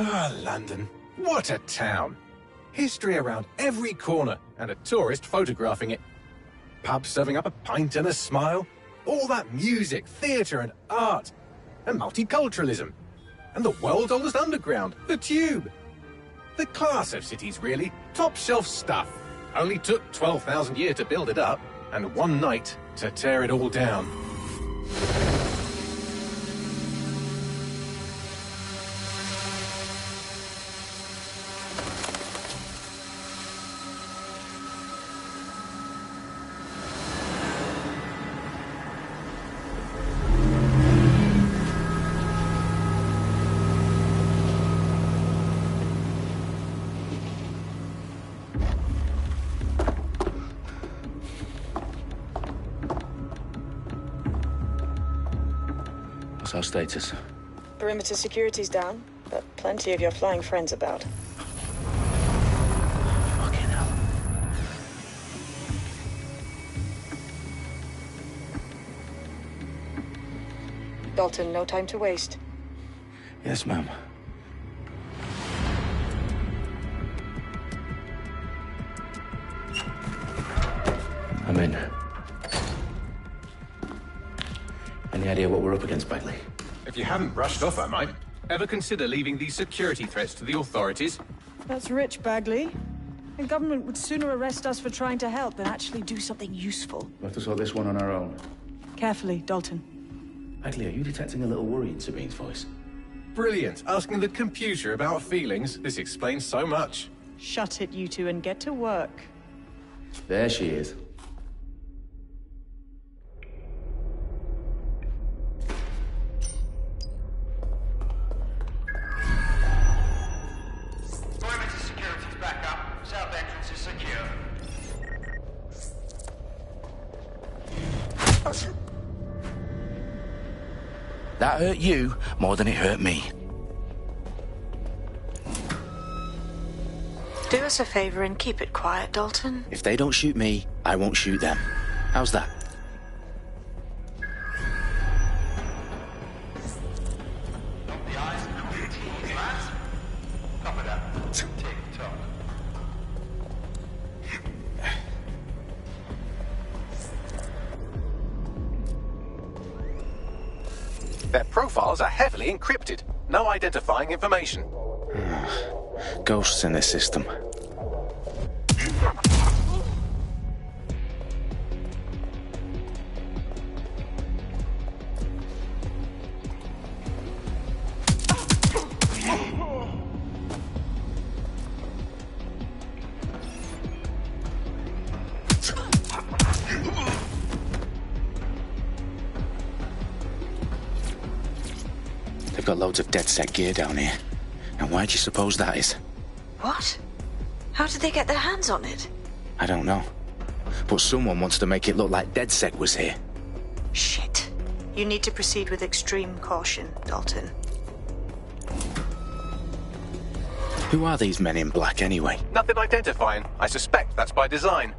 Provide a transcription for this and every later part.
Ah, London. What a town. History around every corner, and a tourist photographing it. Pubs serving up a pint and a smile. All that music, theatre and art. And multiculturalism. And the world's oldest underground, the Tube. The class of cities, really. Top shelf stuff. Only took 12,000 years to build it up, and one night to tear it all down. What's our status? Perimeter security's down, but plenty of your flying friends about. Fucking hell. Dalton, no time to waste. Yes, ma'am. I'm in. Any idea what we're up against, Bagley? If you haven't brushed off, I might. Ever consider leaving these security threats to the authorities? That's rich, Bagley. The government would sooner arrest us for trying to help than actually do something useful. We'll have to sort this one on our own. Carefully, Dalton. Bagley, are you detecting a little worry in Sabine's voice? Brilliant. Asking the computer about feelings. This explains so much. Shut it, you two, and get to work. There she is. Perimeter security's back up. South entrance is secure. That hurt you more than it hurt me. Do us a favor and keep it quiet, Dalton. If they don't shoot me, I won't shoot them. How's that? Not the eyes, not the teeth, lads. Copy that. Tick-tock. Their profiles are heavily encrypted. No identifying information. Ghosts in this system. They've got loads of DedSec gear down here. Now, why do you suppose that is? What? How did they get their hands on it? I don't know. But someone wants to make it look like DedSec was here. Shit. You need to proceed with extreme caution, Dalton. Who are these men in black, anyway? Nothing identifying. I suspect that's by design.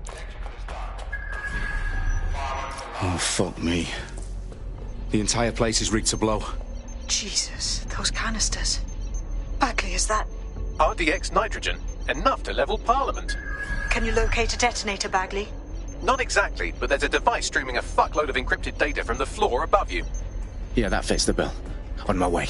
Oh, fuck me. The entire place is rigged to blow. Jesus, those canisters. Bagley, is that... RDX nitrogen. Enough to level Parliament. Can you locate a detonator, Bagley? Not exactly, but there's a device streaming a fuckload of encrypted data from the floor above you. Yeah, that fits the bill. On my way.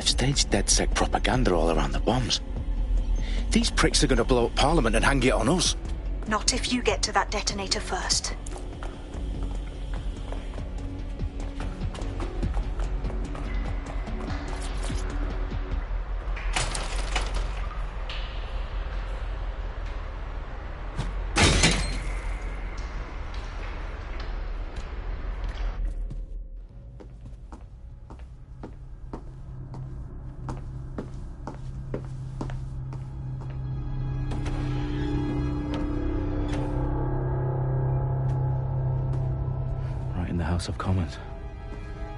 Staged DedSec propaganda all around the bombs. These pricks are going to blow up Parliament and hang it on us. Not if you get to that detonator first. House of Commons.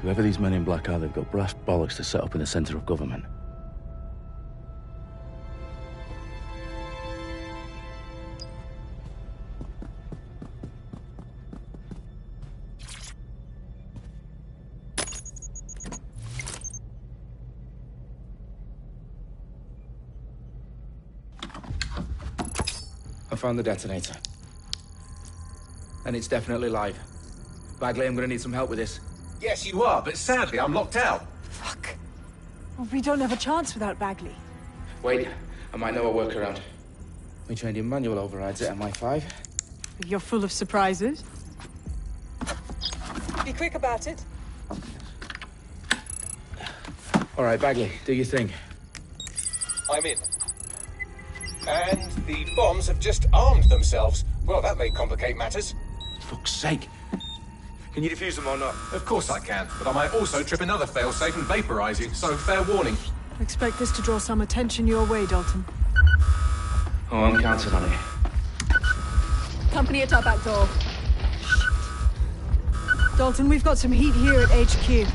Whoever these men in black are, they've got brass bollocks to set up in the centre of government. I found the detonator. And it's definitely live. Bagley, I'm gonna need some help with this. Yes, you are, but sadly, I'm locked out. Fuck. Well, we don't have a chance without Bagley. Wait, I might know a workaround. We trained in manual overrides at MI5. You're full of surprises. Be quick about it. All right, Bagley, do your thing. I'm in. And the bombs have just armed themselves. Well, that may complicate matters. Fuck's sake. Can you defuse them or not? Of course I can, but I might also trip another failsafe and vaporize you, so fair warning. Expect this to draw some attention your way, Dalton. Oh, I'm counting on it. Company at our back door. Dalton, we've got some heat here at HQ.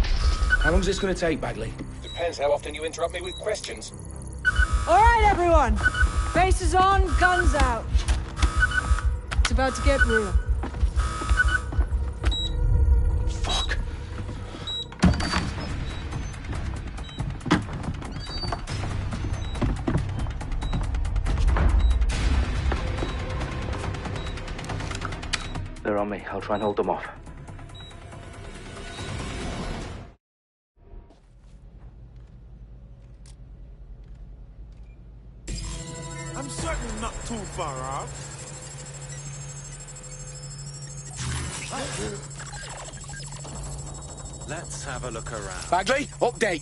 How long's this gonna take, Bagley? Depends how often you interrupt me with questions. All right, everyone. Faces on, guns out. It's about to get real. Fuck. They're on me. I'll try and hold them off. I'm certainly not too far off. Let's have a look around. Bagley, update.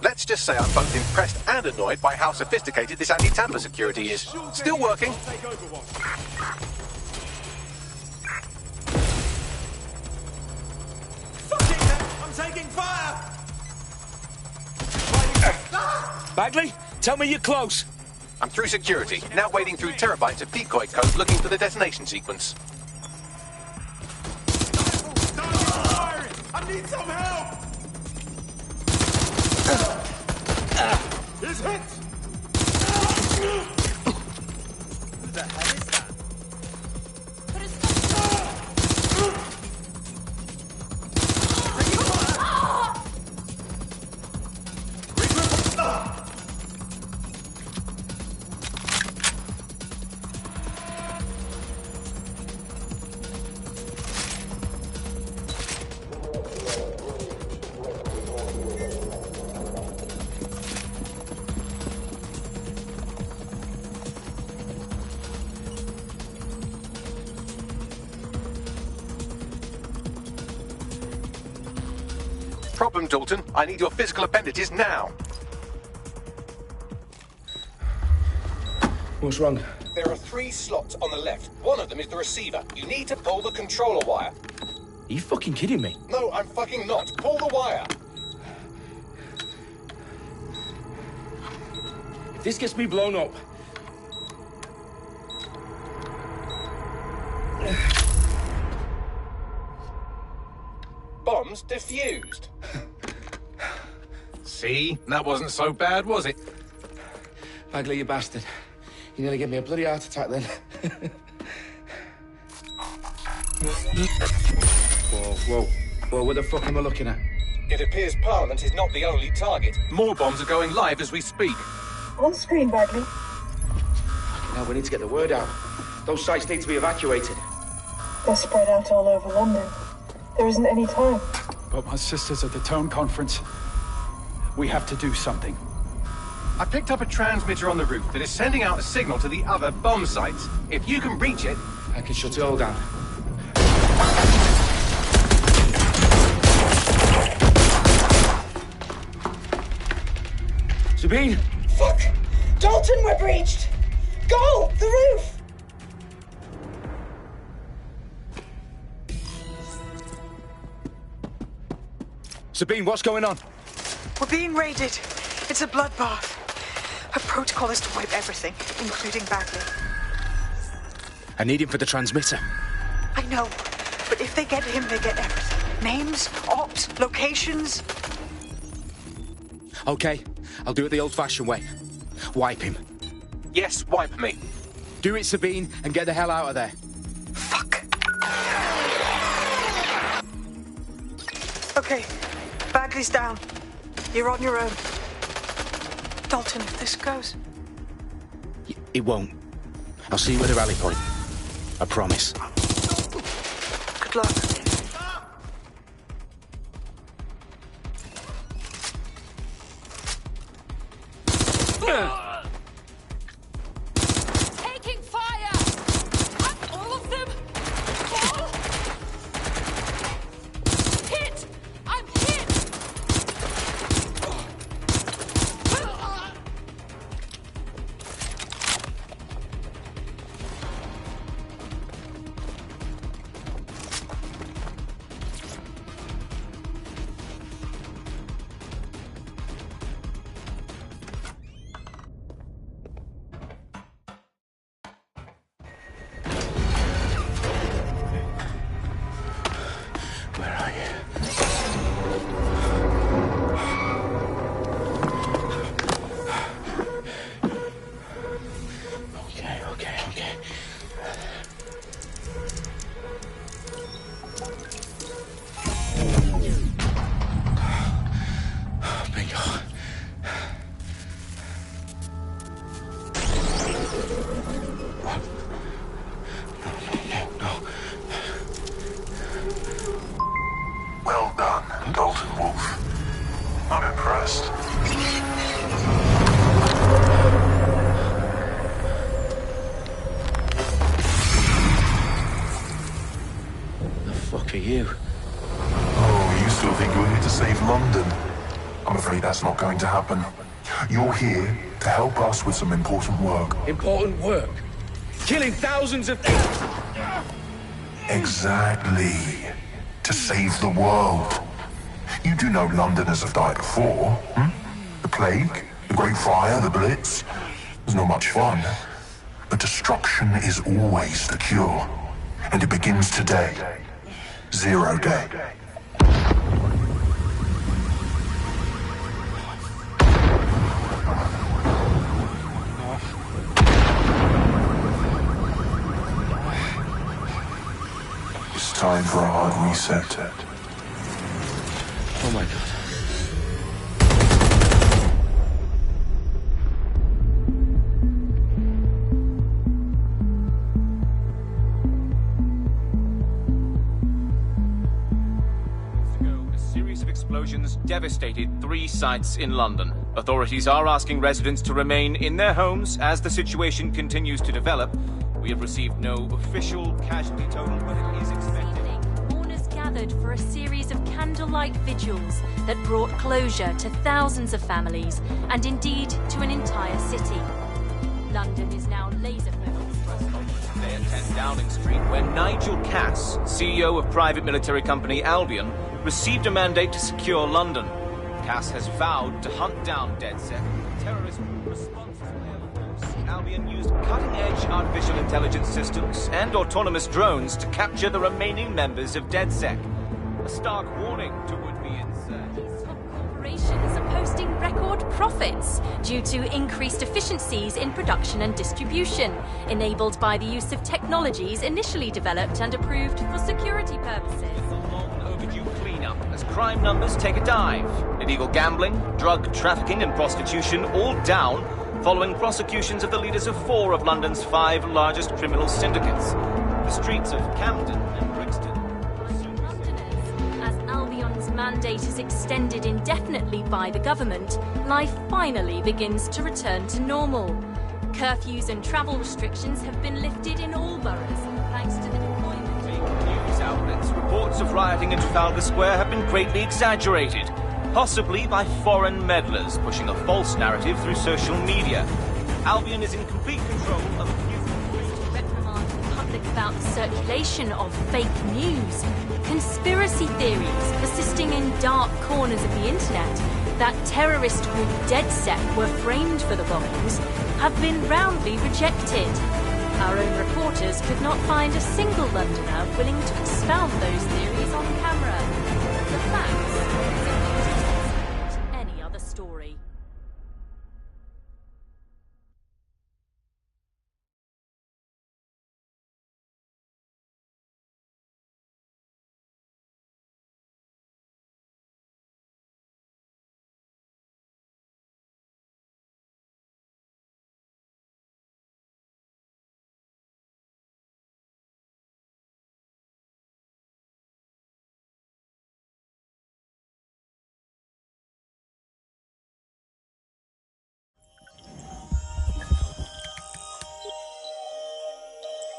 Let's just say I'm both impressed and annoyed by how sophisticated this anti-tamper security is. Still working. Take over one. Fuck it, I'm taking fire! Bagley, tell me you're close. I'm through security, now wading through terabytes of decoy code looking for the detonation sequence. I need some help! He's hit! Who the hell is that? Problem, Dalton. I need your physical appendages now. What's wrong? There are 3 slots on the left. One of them is the receiver. You need to pull the controller wire. Are you fucking kidding me? No, I'm fucking not. Pull the wire. If this gets me blown up... Bombs defused. See? That wasn't so bad, was it? Bagley, you bastard. You nearly gave me a bloody heart attack then. Whoa, what the fuck am I looking at? It appears Parliament is not the only target. More bombs are going live as we speak. On screen, Bagley. Now we need to get the word out. Those sites need to be evacuated. They're spread out all over London. There isn't any time. But my sister's at the town conference. We have to do something. I picked up a transmitter on the roof that is sending out a signal to the other bomb sites. If you can reach it... I can shut it all down. Sabine! Fuck! Dalton, we're breached! Go! The roof! Sabine, what's going on? We're being raided. It's a bloodbath. Our protocol is to wipe everything, including Bagley. I need him for the transmitter. I know, but if they get him, they get everything. Names, ops, locations. Okay, I'll do it the old-fashioned way. Wipe him. Yes, wipe me. Do it, Sabine, and get the hell out of there. Fuck. Okay, Bagley's down. You're on your own. Dalton, if this goes... It won't. I'll see you at the rally point. I promise. Good luck. Taking fire! All of them! All! Hit! I'm hit! Where are you? Okay. Bingo. No. Well done, Dalton Wolf. I'm impressed. The fuck are you? Oh, you still think you're here to save London? I'm afraid that's not going to happen. You're here to help us with some important work. Important work. Killing thousands of people. Exactly. To save the world. You do know Londoners have died before, hmm? The plague, the Great Fire, the Blitz. It's not much fun. But destruction is always the cure. And it begins today. 0 day. It's time for a hard reset. Oh my god. A series of explosions devastated 3 sites in London. Authorities are asking residents to remain in their homes as the situation continues to develop. We have received no official casualty total, but it is expected. Mourners gathered for a series of candlelight vigils that brought closure to thousands of families and indeed to an entire city. London is now laser-focused. Today at 10 Downing Street, where Nigel Cass, CEO of private military company Albion, received a mandate to secure London. Cass has vowed to hunt down DedSec. Terrorist response to Albion used cutting-edge artificial intelligence systems and autonomous drones to capture the remaining members of DedSec. A stark warning to would-be insurgents. These top corporations are posting record profits due to increased efficiencies in production and distribution, enabled by the use of technologies initially developed and approved for security purposes. A long overdue cleanup as crime numbers take a dive. Illegal gambling, drug trafficking and prostitution all down, following prosecutions of the leaders of 4 of London's 5 largest criminal syndicates. The streets of Camden and Brixton. Londoners, as Albion's mandate is extended indefinitely by the government, life finally begins to return to normal. Curfews and travel restrictions have been lifted in all boroughs, thanks to the deployment. News outlets, reports of rioting in Trafalgar Square have been greatly exaggerated, possibly by foreign meddlers pushing a false narrative through social media. Albion is in complete control of a few... reprimand the public about the circulation of fake news, conspiracy theories persisting in dark corners of the internet that terrorist group DedSec were framed for the bombings have been roundly rejected. Our own reporters could not find a single Londoner willing to expound those theories on camera. The facts is any other story.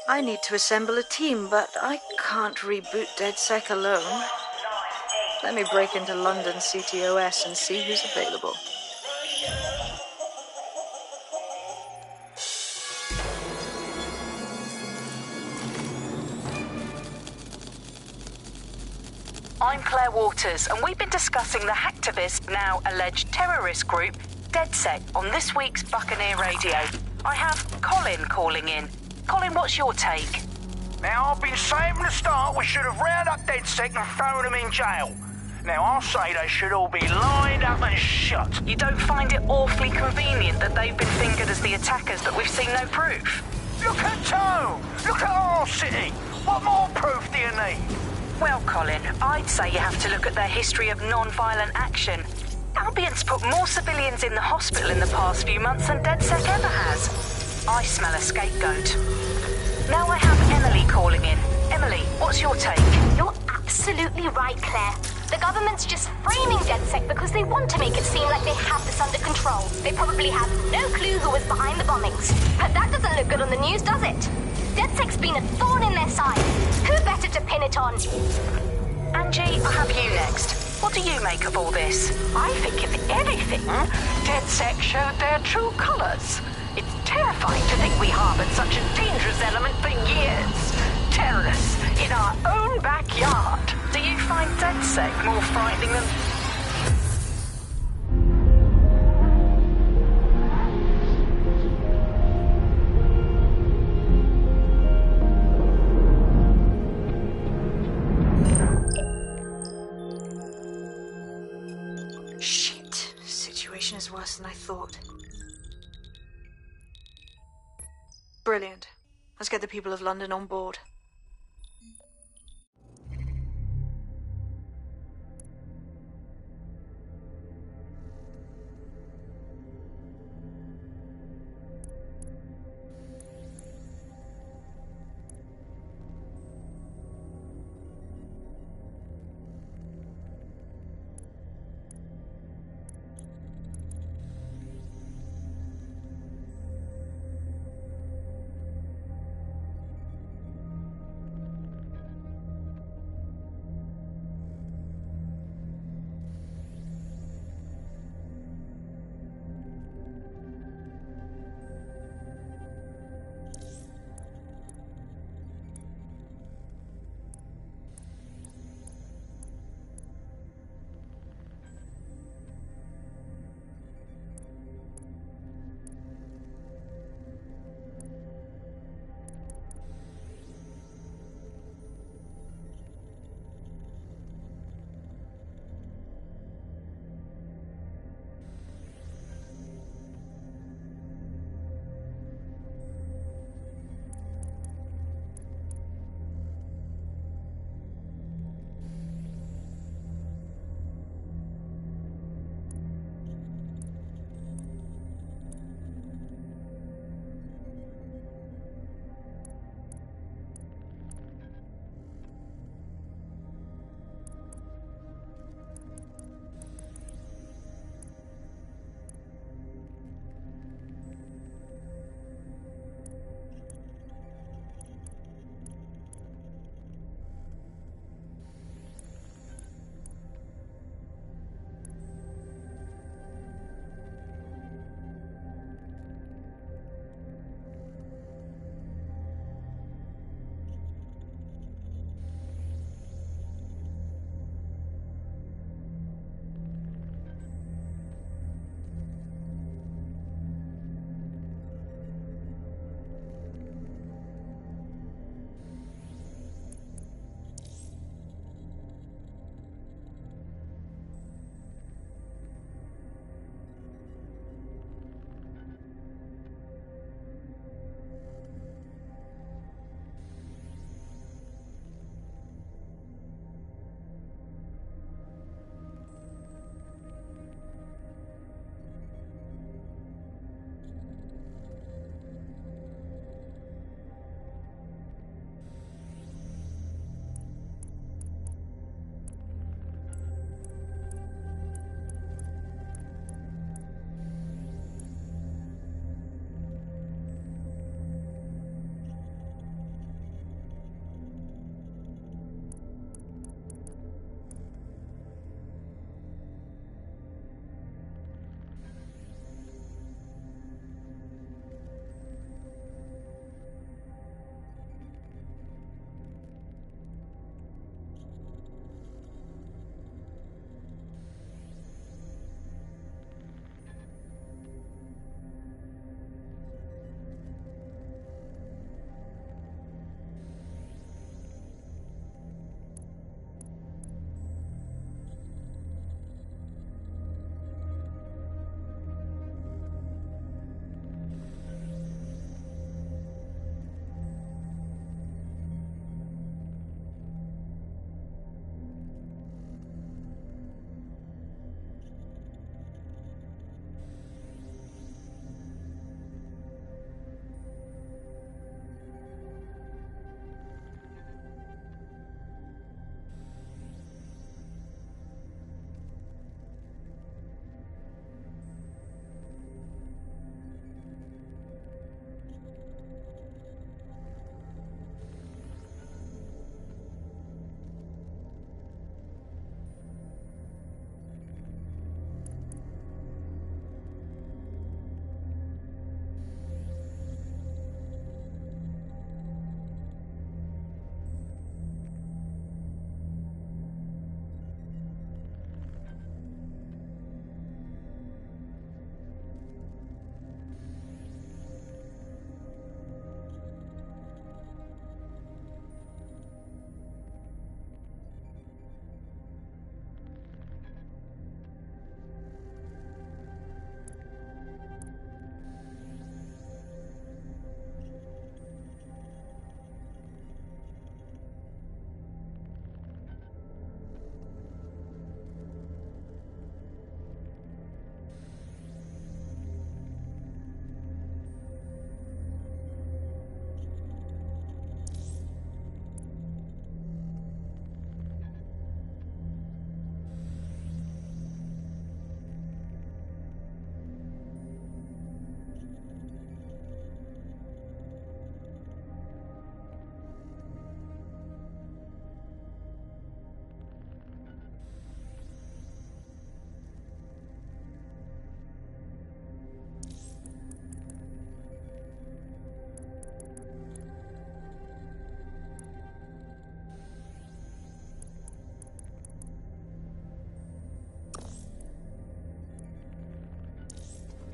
I need to assemble a team, but I can't reboot DedSec alone. Let me break into London CTOS and see who's available. I'm Claire Waters, and we've been discussing the hacktivist, now alleged terrorist group, DedSec, on this week's Buccaneer Radio. I have Colin calling in. Colin, what's your take? Now, I've been saying from the start we should have rounded up DedSec and thrown them in jail. Now, I'll say they should all be lined up and shot. You don't find it awfully convenient that they've been fingered as the attackers, but we've seen no proof? Look at Tone! Look at our city! What more proof do you need? Well, Colin, I'd say you have to look at their history of non-violent action. Albion's put more civilians in the hospital in the past few months than DedSec ever has. I smell a scapegoat. Now I have Emily calling in. Emily, what's your take? You're absolutely right, Claire. The government's just framing DedSec because they want to make it seem like they have this under control. They probably have no clue who was behind the bombings. But that doesn't look good on the news, does it? DedSec's been a thorn in their side. Who better to pin it on? Angie, I have you next. What do you make of all this? I think, if anything, DedSec showed their true colors. It's terrifying to think we harbored such a dangerous element for years. Terrorists in our own backyard. Do you find DedSec more frightening than... Shit. Situation is worse than I thought. Brilliant. Let's get the people of London on board.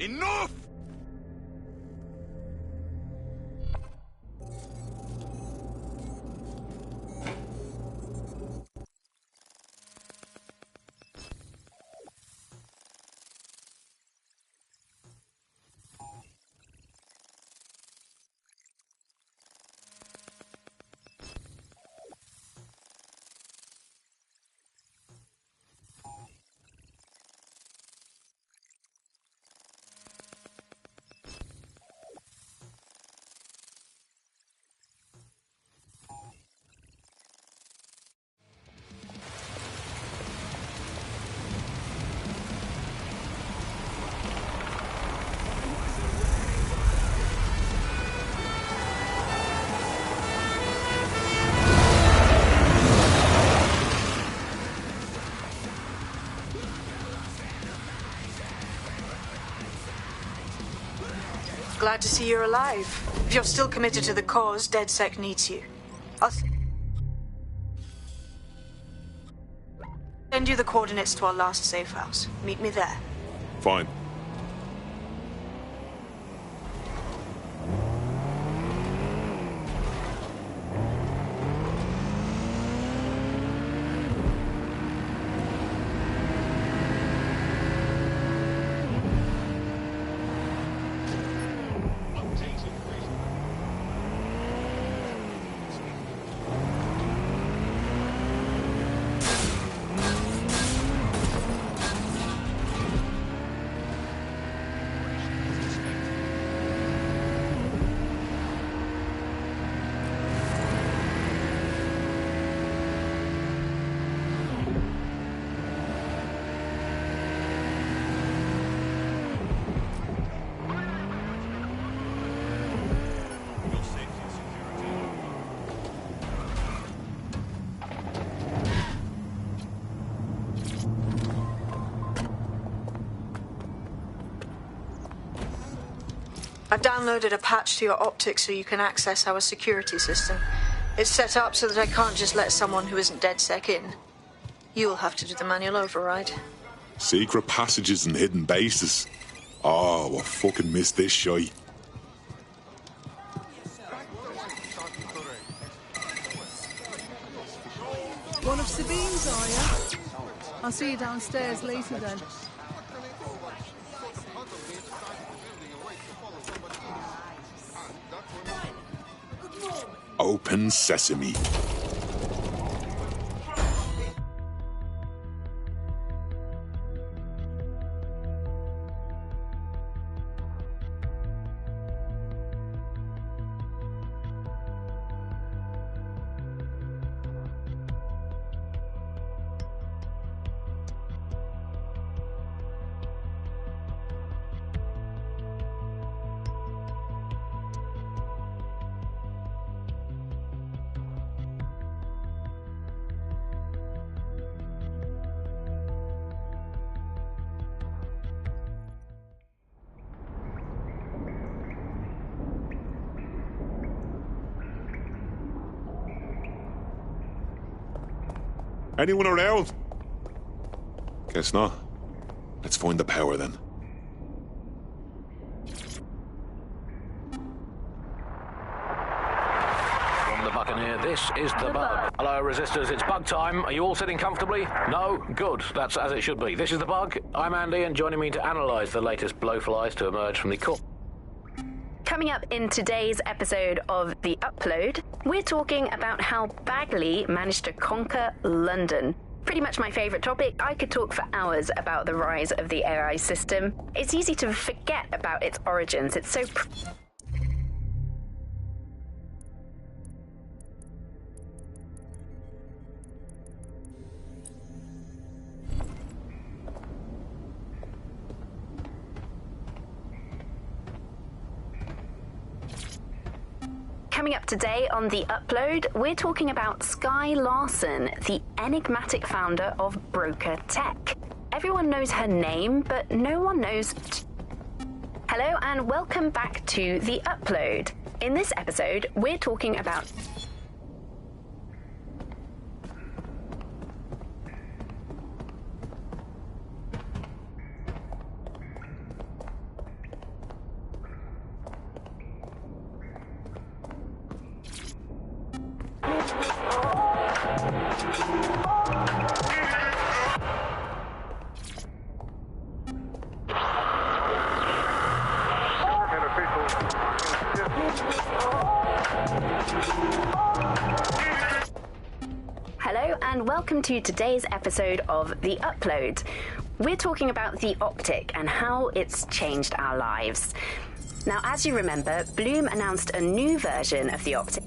Enough! Glad to see you're alive. If you're still committed to the cause, DedSec needs you. I'll send you the coordinates to our last safe house. Meet me there. Fine. I've downloaded a patch to your optics so you can access our security system. It's set up so that I can't just let someone who isn't DedSec in. You'll have to do the manual override. Secret passages and hidden bases. Oh, I fucking missed this shy. One of Sabine's, are you? I'll see you downstairs later then. Open sesame. Anyone around? Guess not. Let's find the power then. From the Buccaneer, this is the Bug. Hello, Resistors, it's Bug time. Are you all sitting comfortably? No? Good. That's as it should be. This is the Bug. I'm Andy, and joining me to analyse the latest blowflies to emerge from the core. Coming up in today's episode of The Upload, we're talking about how Bagley managed to conquer London. Pretty much my favourite topic. I could talk for hours about the rise of the AI system. It's easy to forget about its origins. It's so... Coming up today on The Upload, we're talking about Sky Larson, the enigmatic founder of Broker Tech. Everyone knows her name, but no one knows... Hello and welcome back to The Upload. In this episode, we're talking about... and welcome to today's episode of The Upload. We're talking about the optic and how it's changed our lives. Now, as you remember, Bloom announced a new version of the optic.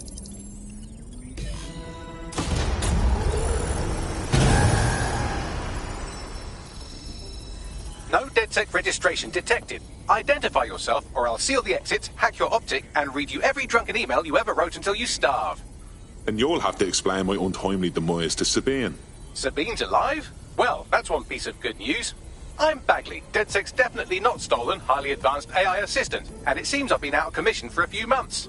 No DedSec registration detected. Identify yourself, or I'll seal the exits, hack your optic, and read you every drunken email you ever wrote until you starve. And you'll have to explain my untimely demise to Sabine. Sabine's alive? Well, that's one piece of good news. I'm Bagley, DedSec's definitely not stolen, highly advanced AI assistant, and it seems I've been out of commission for a few months.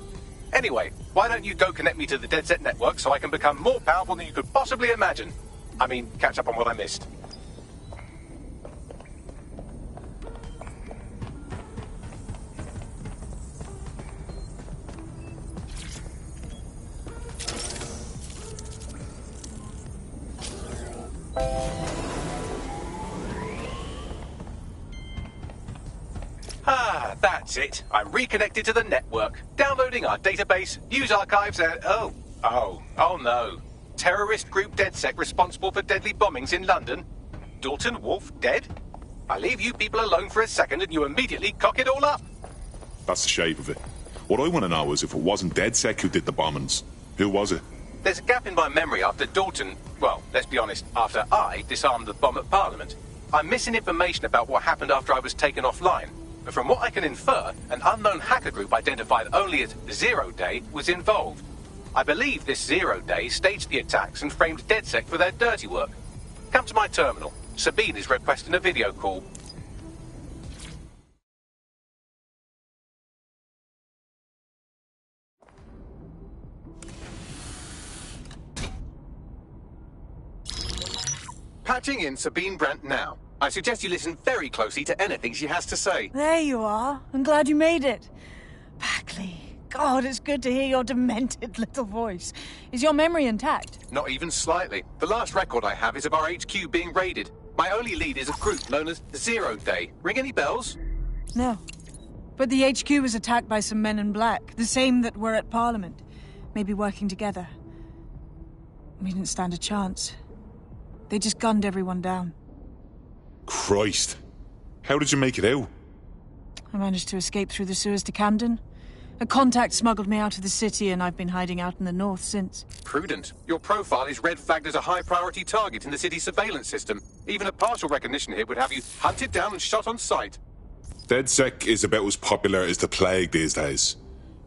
Anyway, why don't you go connect me to the DedSec network so I can become more powerful than you could possibly imagine? I mean, catch up on what I missed. Ah, that's it. I'm reconnected to the network. Downloading our database, news archives, and... Oh no. Terrorist group DedSec responsible for deadly bombings in London? Dalton Wolf dead? I leave you people alone for a second and you immediately cock it all up. That's the shape of it. What I want to know is if it wasn't DedSec who did the bombings, who was it? There's a gap in my memory after Dalton... Well, let's be honest, after I disarmed the bomb at Parliament. I'm missing information about what happened after I was taken offline. But from what I can infer, an unknown hacker group identified only as Zero Day was involved. I believe this Zero Day staged the attacks and framed DedSec for their dirty work. Come to my terminal. Sabine is requesting a video call. Patching in Sabine Brandt now. I suggest you listen very closely to anything she has to say. There you are. I'm glad you made it. Bagley. God, it's good to hear your demented little voice. Is your memory intact? Not even slightly. The last record I have is of our HQ being raided. My only lead is a group known as Zero Day. Ring any bells? No. But the HQ was attacked by some men in black, the same that were at Parliament. Maybe working together. We didn't stand a chance. They just gunned everyone down. Christ. How did you make it out? I managed to escape through the sewers to Camden. A contact smuggled me out of the city, and I've been hiding out in the north since. Prudent. Your profile is red flagged as a high-priority target in the city's surveillance system. Even a partial recognition hit would have you hunted down and shot on sight. DedSec is about as popular as the plague these days.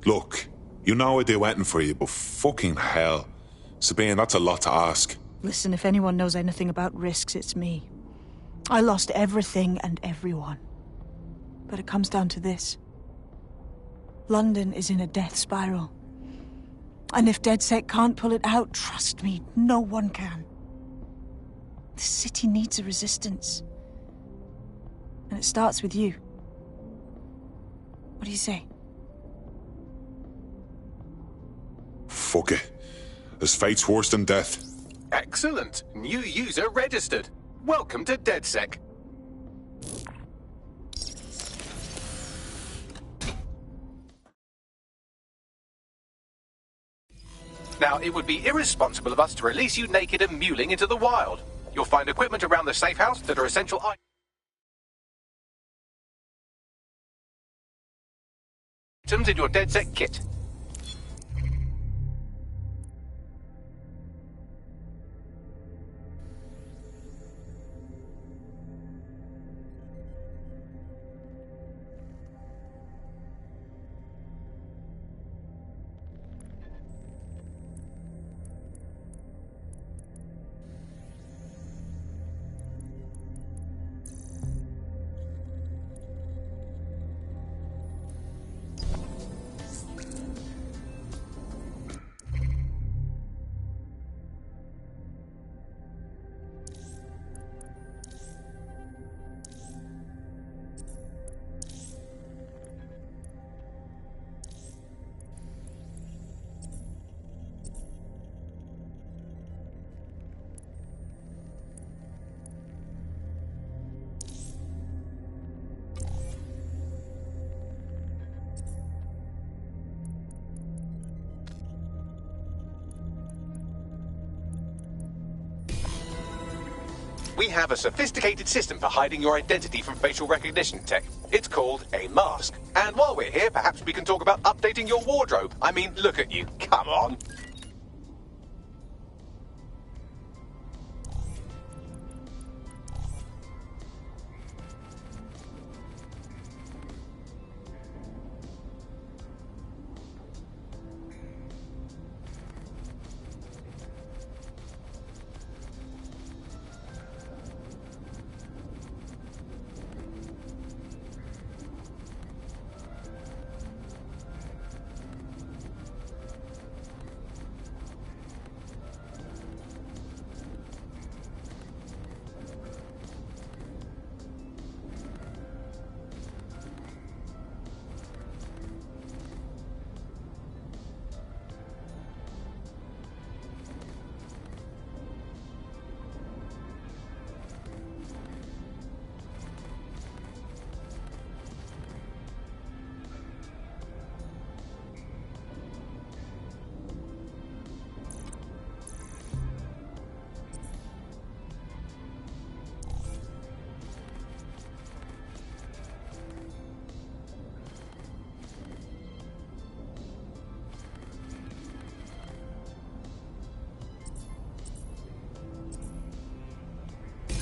Look, you know I'd do anything for you, but fucking hell. Sabine, that's a lot to ask. Listen, if anyone knows anything about risks, it's me. I lost everything and everyone. But it comes down to this. London is in a death spiral. And if DedSec can't pull it out, trust me, no one can. The city needs a resistance. And it starts with you. What do you say? Fuck it. As fate's worse than death. Excellent. New user registered. Welcome to DedSec. Now, it would be irresponsible of us to release you naked and mewling into the wild. You'll find equipment around the safe house that are essential items in your DedSec kit. we have a sophisticated system for hiding your identity from facial recognition tech. It's called a mask. And while we're here, perhaps we can talk about updating your wardrobe. I mean, look at you. Come on.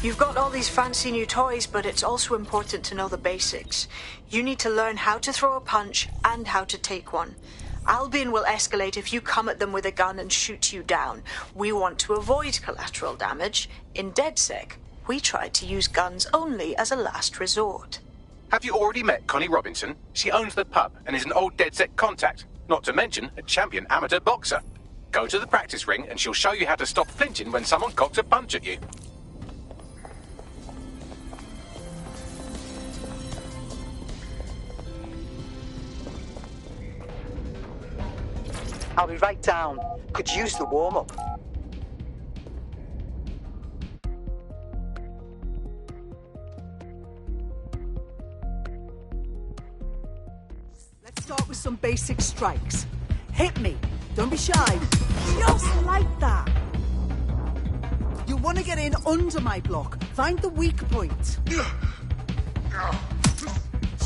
You've got all these fancy new toys, but it's also important to know the basics. You need to learn how to throw a punch and how to take one. Albion will escalate if you come at them with a gun and shoot you down. We want to avoid collateral damage. In DedSec, we try to use guns only as a last resort. Have you already met Connie Robinson? She owns the pub and is an old DedSec contact, not to mention a champion amateur boxer. Go to the practice ring and she'll show you how to stop flinching when someone cocks a punch at you. I'll be right down. Could use the warm-up. Let's start with some basic strikes. Hit me. Don't be shy. Just like that. You want to get in under my block. Find the weak point.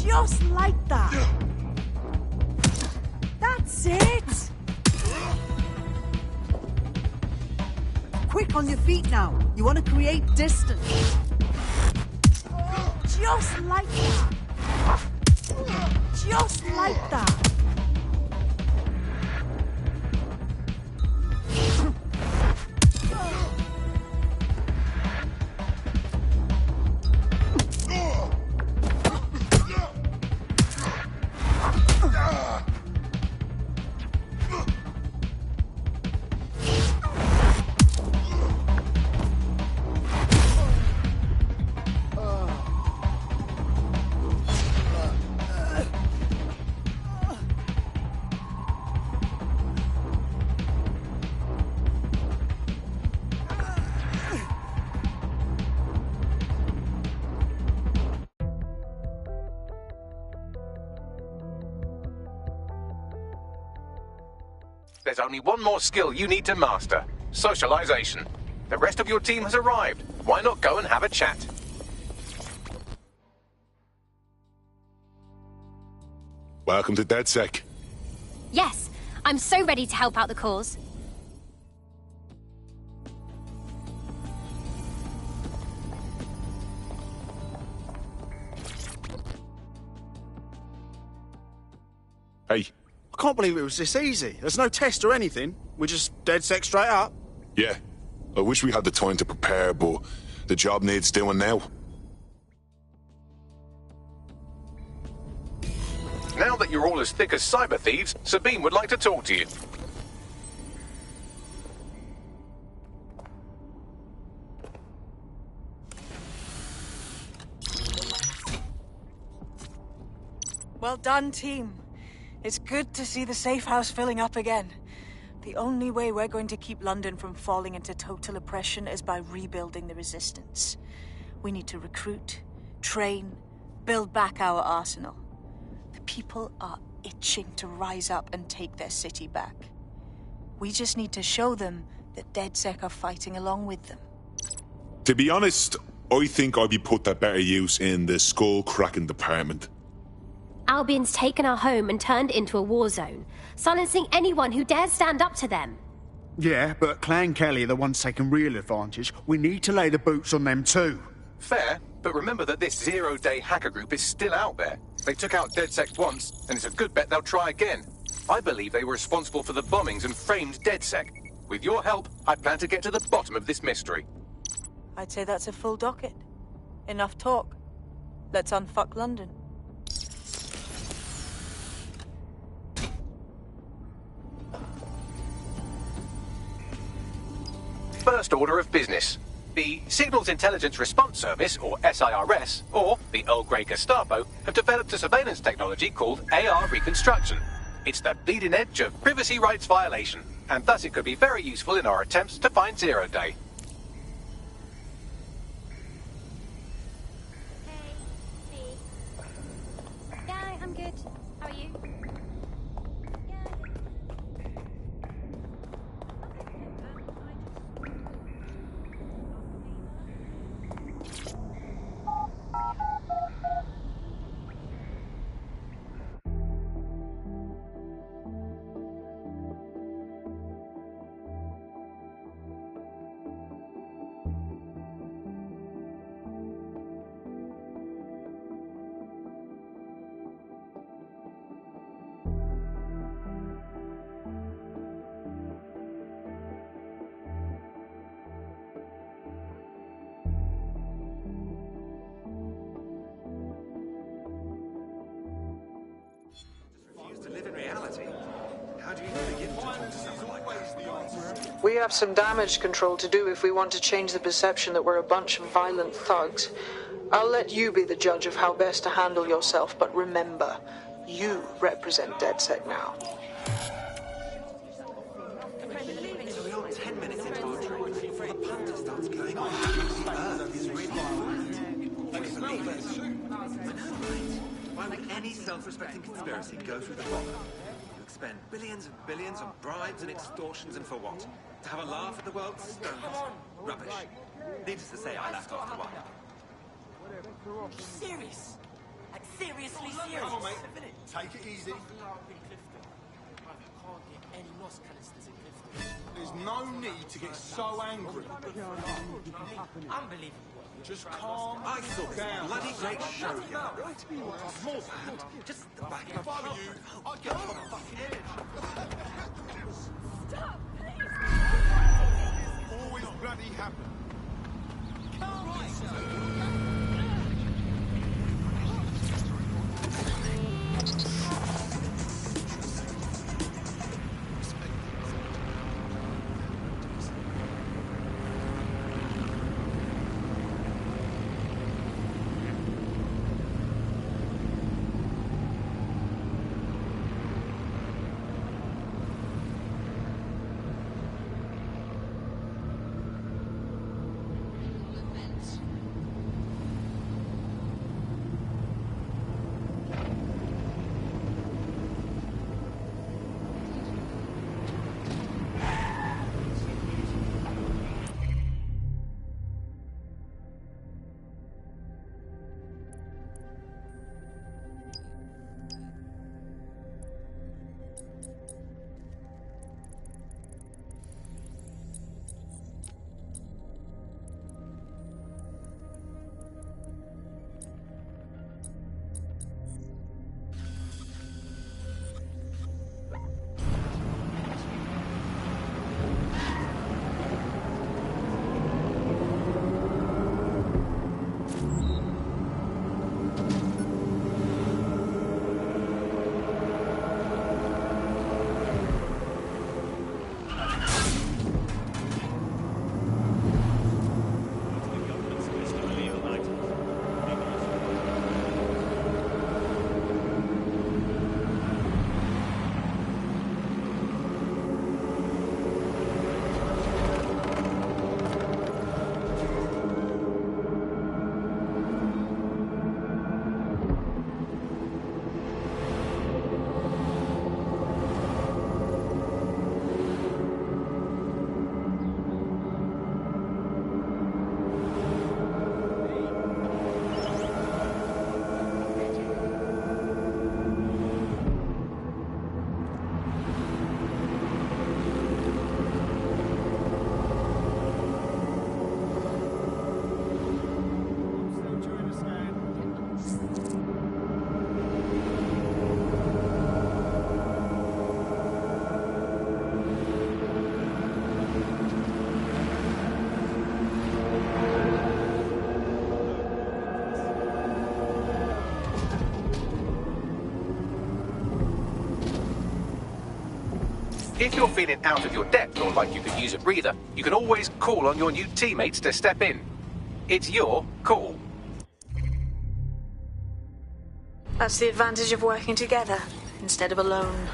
Just like that. That's it. Quick on your feet now. You want to create distance. Just like that. Just like that. There's only one more skill you need to master: socialization. The rest of your team has arrived. Why not go and have a chat? Welcome to DedSec. Yes, I'm so ready to help out the cause. Hey. I can't believe it was this easy. There's no test or anything. We're just DedSec straight up. Yeah. I wish we had the time to prepare, but the job needs doing now. Now that you're all as thick as cyber thieves, Sabine would like to talk to you. Well done, team. It's good to see the safe house filling up again. The only way we're going to keep London from falling into total oppression is by rebuilding the resistance. We need to recruit, train, build back our arsenal. The people are itching to rise up and take their city back. We just need to show them that DedSec are fighting along with them. To be honest, I think I'd be put to better use in the skull-cracking department. Albion's taken our home and turned it into a war zone, silencing anyone who dares stand up to them. Yeah, but Clan Kelly are the ones taking real advantage. We need to lay the boots on them too. Fair, but remember that this zero-day hacker group is still out there. They took out DedSec once, and it's a good bet they'll try again. I believe they were responsible for the bombings and framed DedSec. With your help, I plan to get to the bottom of this mystery. I'd say that's a full docket. Enough talk. Let's unfuck London. First order of business. The Signals Intelligence Response Service, or SIRS, or the Earl Grey Gestapo, have developed a surveillance technology called AR Reconstruction. It's the bleeding edge of privacy rights violation, and thus it could be very useful in our attempts to find Zero Day. Yeah, I'm good. How are you? We have some damage control to do if we want to change the perception that we're a bunch of violent thugs. I'll let you be the judge of how best to handle yourself, but remember, you represent DedSec now. We are 10 minutes into our trip before the punter starts going on. Earth is really why would any self-respecting conspiracy go through the bother? You expend billions and billions on bribes and extortions, and for what? To have a laugh at the world's stoners? Rubbish. Needless to say, I laughed after a while. He's serious. Like, seriously serious. Come on, mate. Take it easy. There's no need to get so angry. Unbelievable. Just calm down. I saw this bloody great show the other night. A small band, just the back of you. I'll get on the fucking edge. Stop, please. Always bloody happen. Come on, If you're feeling out of your depth or like you could use a breather, you can always call on your new teammates to step in. It's your call. That's the advantage of working together instead of alone.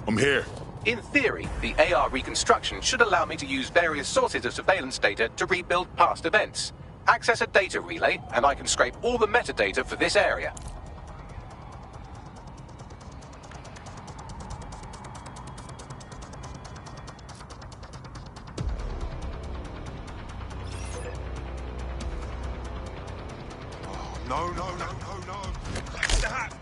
I'm here. In theory, the AR reconstruction should allow me to use various sources of surveillance data to rebuild past events. Access a data relay, and I can scrape all the metadata for this area. No, no, no, no, no. Stop!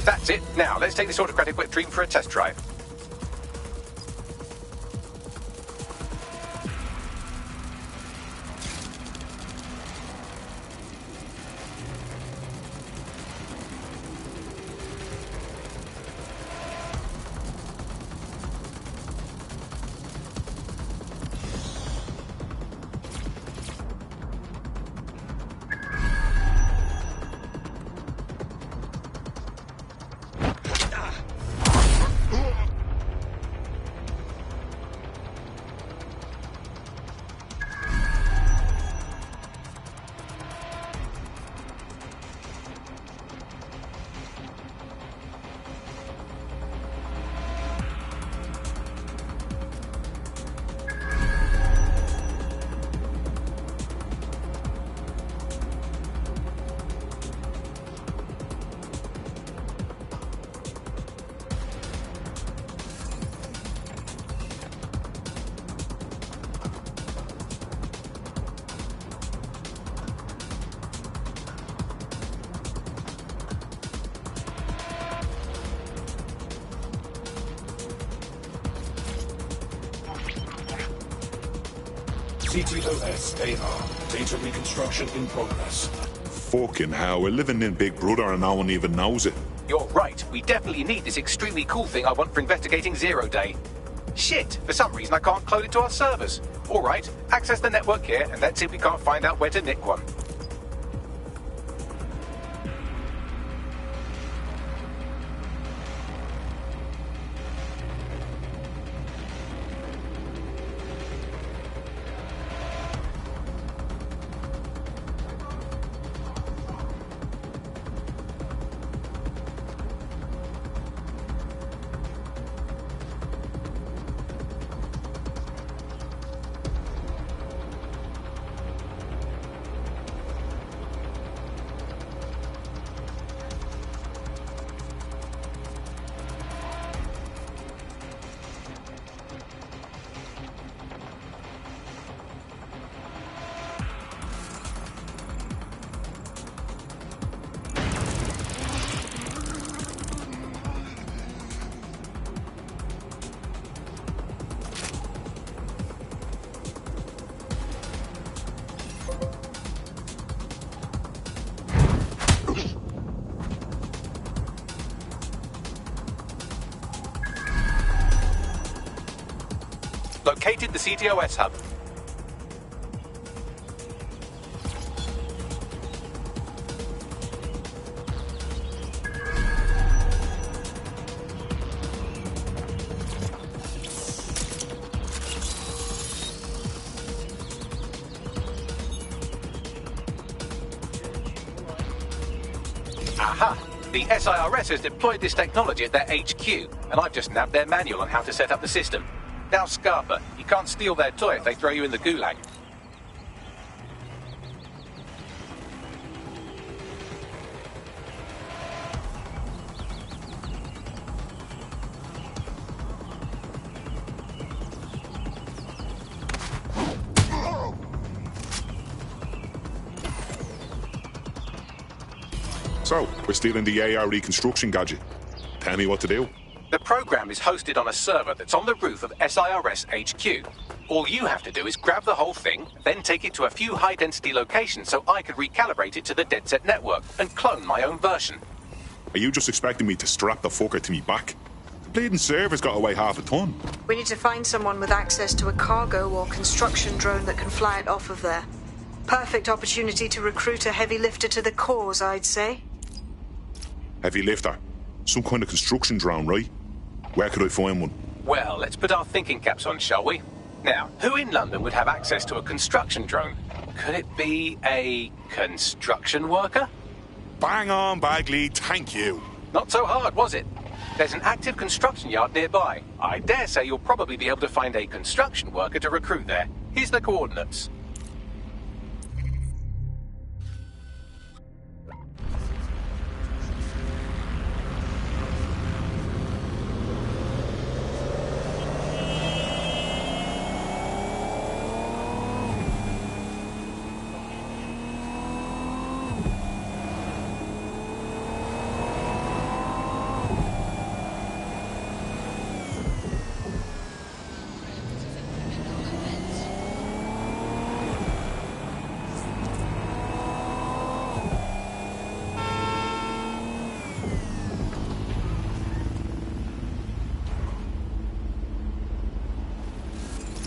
That's it. Now, let's take this autocratic wet dream for a test drive. CTOS AR. Data reconstruction in progress. Fucking hell, we're living in Big Brother and no one even knows it. You're right. We definitely need this extremely cool thing I want for investigating Zero Day. Shit, for some reason I can't clone it to our servers. All right, access the network here, and let's see if we can't find out where to nick one. Located the CTOS hub. Aha! The SIRS has deployed this technology at their HQ, and I've just nabbed their manual on how to set up the system. Now, Scarpa, you can't steal their toy if they throw you in the gulag. So, we're stealing the AR reconstruction gadget. Tell me what to do. The program is hosted on a server that's on the roof of SIRS HQ. All you have to do is grab the whole thing, then take it to a few high-density locations so I could recalibrate it to the DedSec network and clone my own version. Are you just expecting me to strap the fucker to me back? The bleeding server's got to weigh half a ton. We need to find someone with access to a cargo or construction drone that can fly it off of there. Perfect opportunity to recruit a heavy lifter to the cause, I'd say. Heavy lifter? Some kind of construction drone, right? Where could I find one? Well, let's put our thinking caps on, shall we? Now, who in London would have access to a construction drone? Could it be a construction worker? Bang on, Bagley, thank you. Not so hard, was it? There's an active construction yard nearby. I dare say you'll probably be able to find a construction worker to recruit there. Here's the coordinates.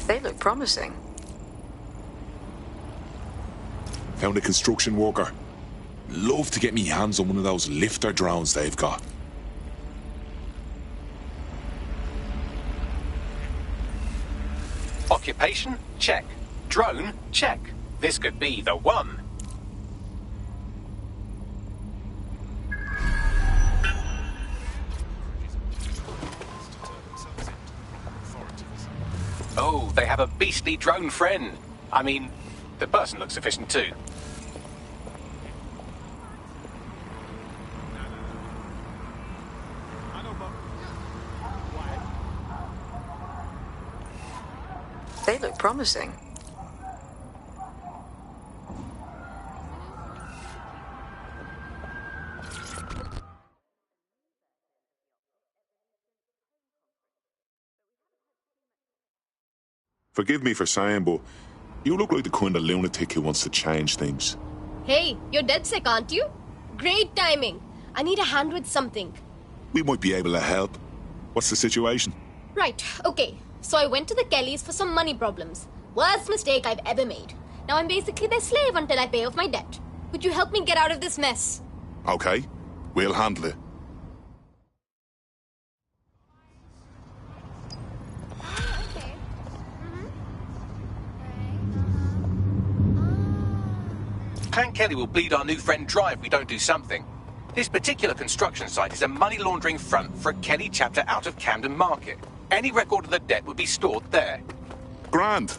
They look promising. Found a construction worker. Love to get me hands on one of those lifter drones they've got. Occupation? Check. Drone? Check. This could be the one. Oh, they have a beastly drone friend. I mean, the person looks efficient too. They look promising. Forgive me for saying, but you look like the kind of lunatic who wants to change things. Hey, you're DedSec, aren't you? Great timing. I need a hand with something. We might be able to help. What's the situation? Right, okay. So I went to the Kellys for some money problems. Worst mistake I've ever made. Now I'm basically their slave until I pay off my debt. Would you help me get out of this mess? Okay, we'll handle it. Clan Kelly will bleed our new friend dry if we don't do something. This particular construction site is a money laundering front for a Kelly chapter out of Camden Market. Any record of the debt would be stored there. Grand.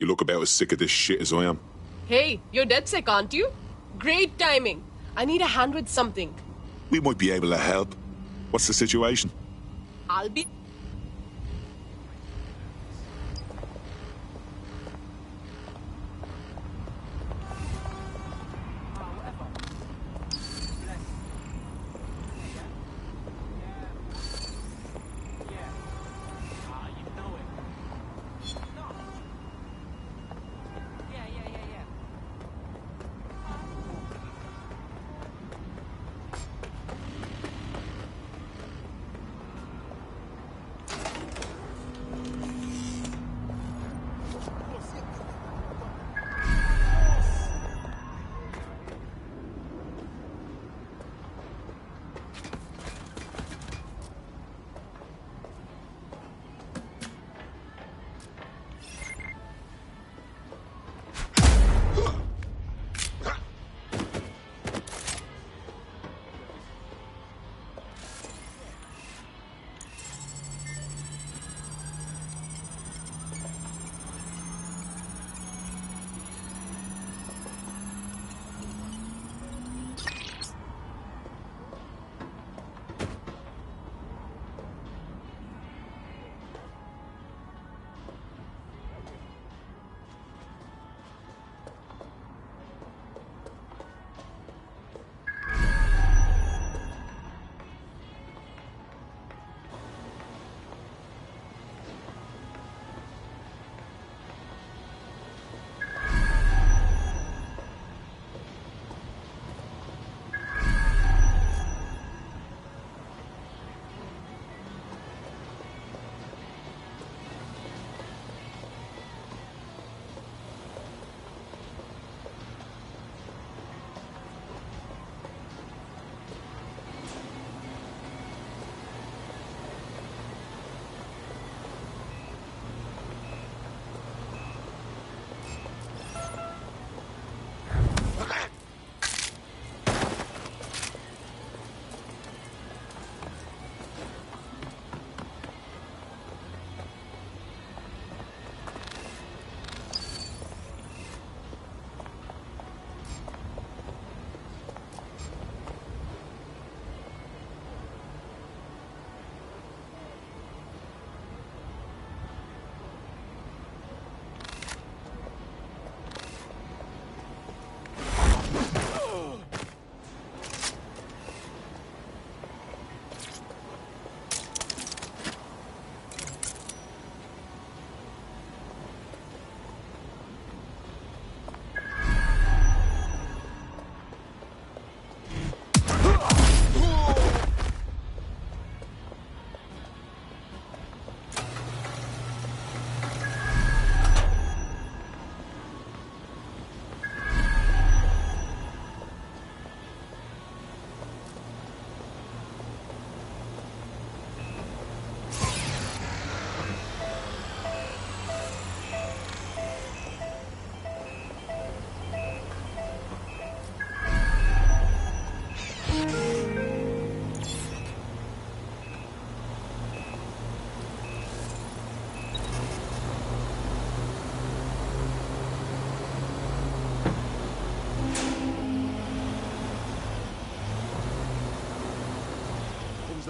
You look about as sick of this shit as I am. Hey, you're DedSec, aren't you? Great timing. I need a hand with something. We might be able to help. What's the situation? I'll be...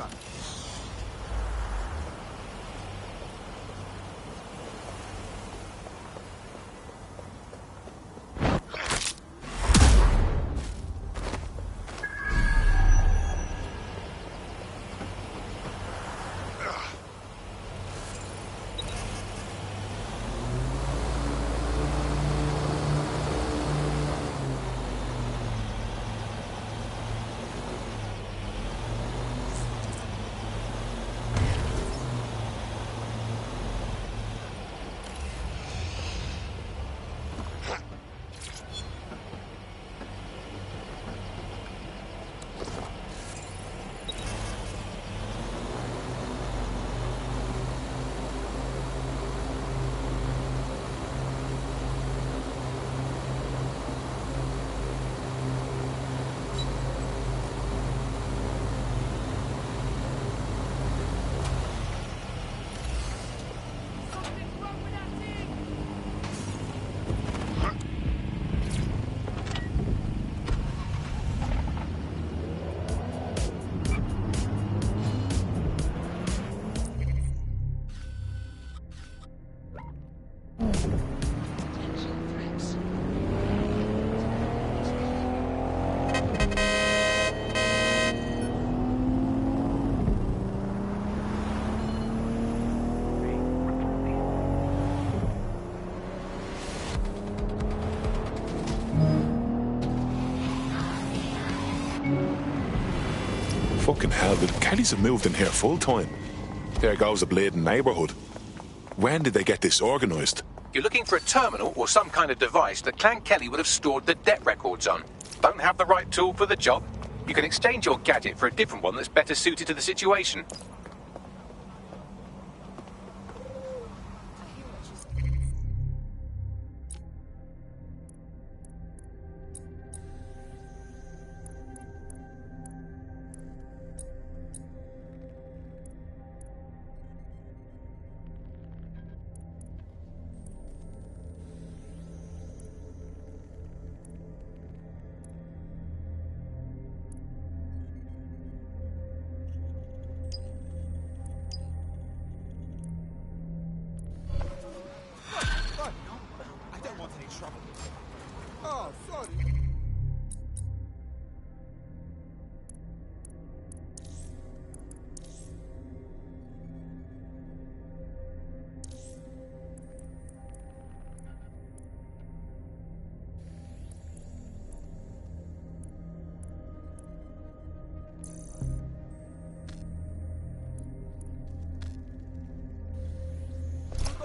run. Fucking hell, the Kellys have moved in here full time. There goes a bleeding neighbourhood. When did they get this organised? You're looking for a terminal or some kind of device that Clan Kelly would have stored the debt records on. Don't have the right tool for the job? You can exchange your gadget for a different one that's better suited to the situation. Oh, sorry.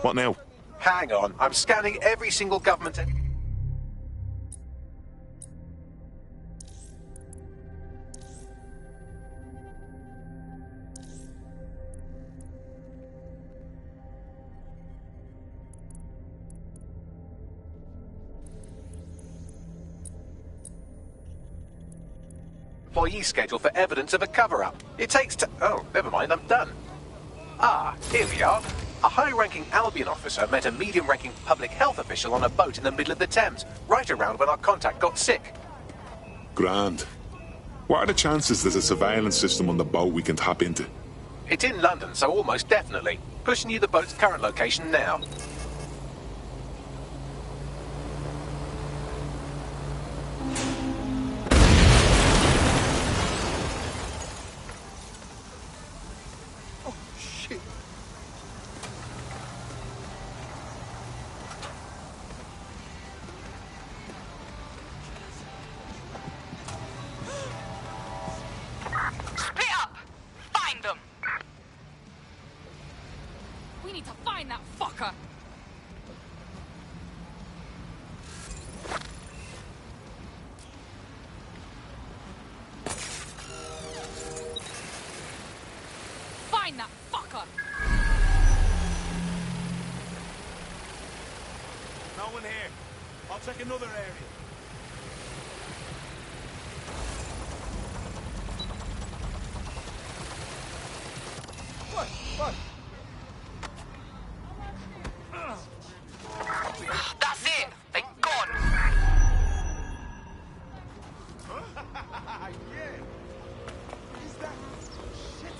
What now? Hang on, I'm scanning every single government... employee schedule for evidence of a cover-up. It takes oh, never mind, I'm done. Ah, here we are. A high-ranking Albion officer met a medium-ranking public health official on a boat in the middle of the Thames, right around when our contact got sick. Grand. What are the chances there's a surveillance system on the boat we can tap into? It's in London, so almost definitely. Pushing you the boat's current location now. We need to find that fucker! Find that fucker! No one here. I'll check another area. What? That's it! They're gone! Yeah! Is that shit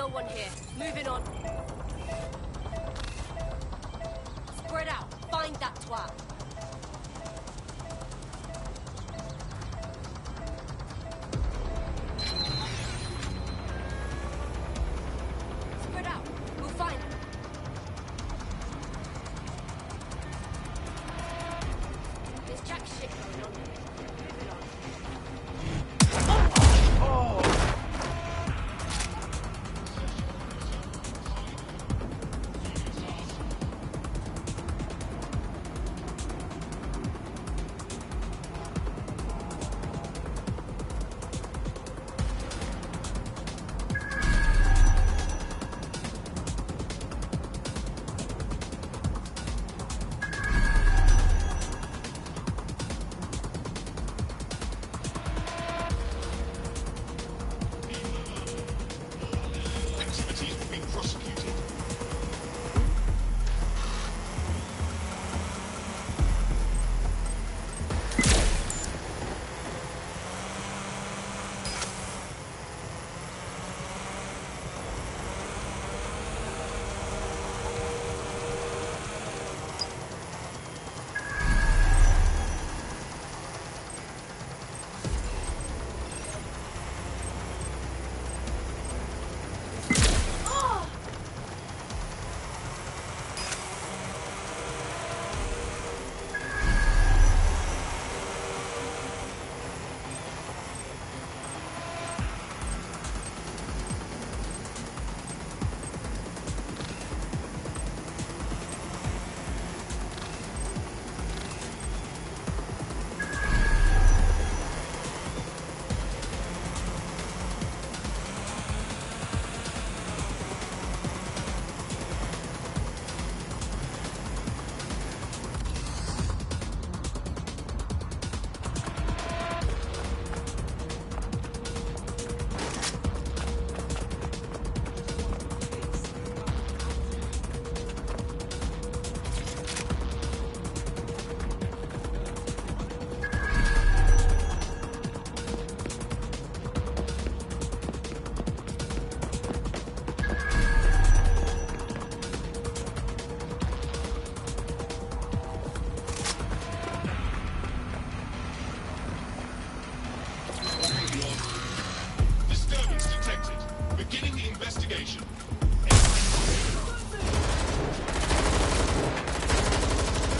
No one here. Moving on. Spread out. Find that twat. Spread out. We'll find him. There's jack shit going on. Moving on.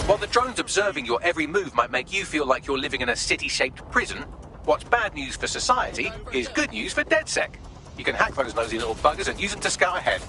While the drones observing your every move might make you feel like you're living in a city-shaped prison, what's bad news for society is good news for DedSec. You can hack those nosy little buggers and use them to scout ahead.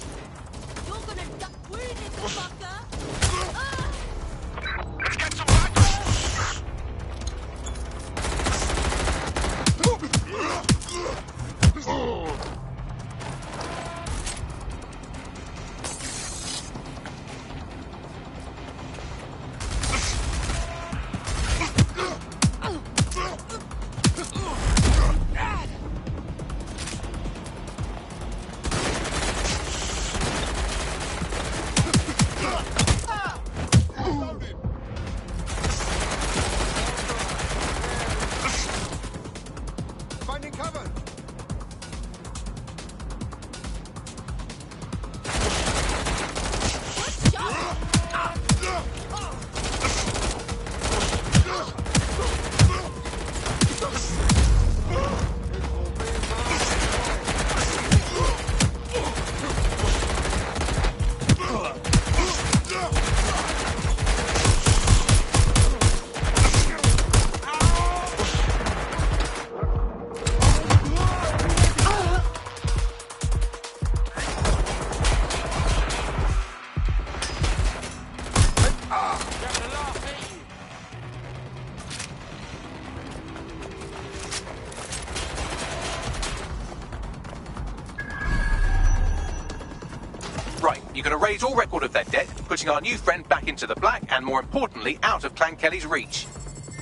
Right, you can erase all record of their debt, putting our new friend back into the black and, more importantly, out of Clan Kelly's reach.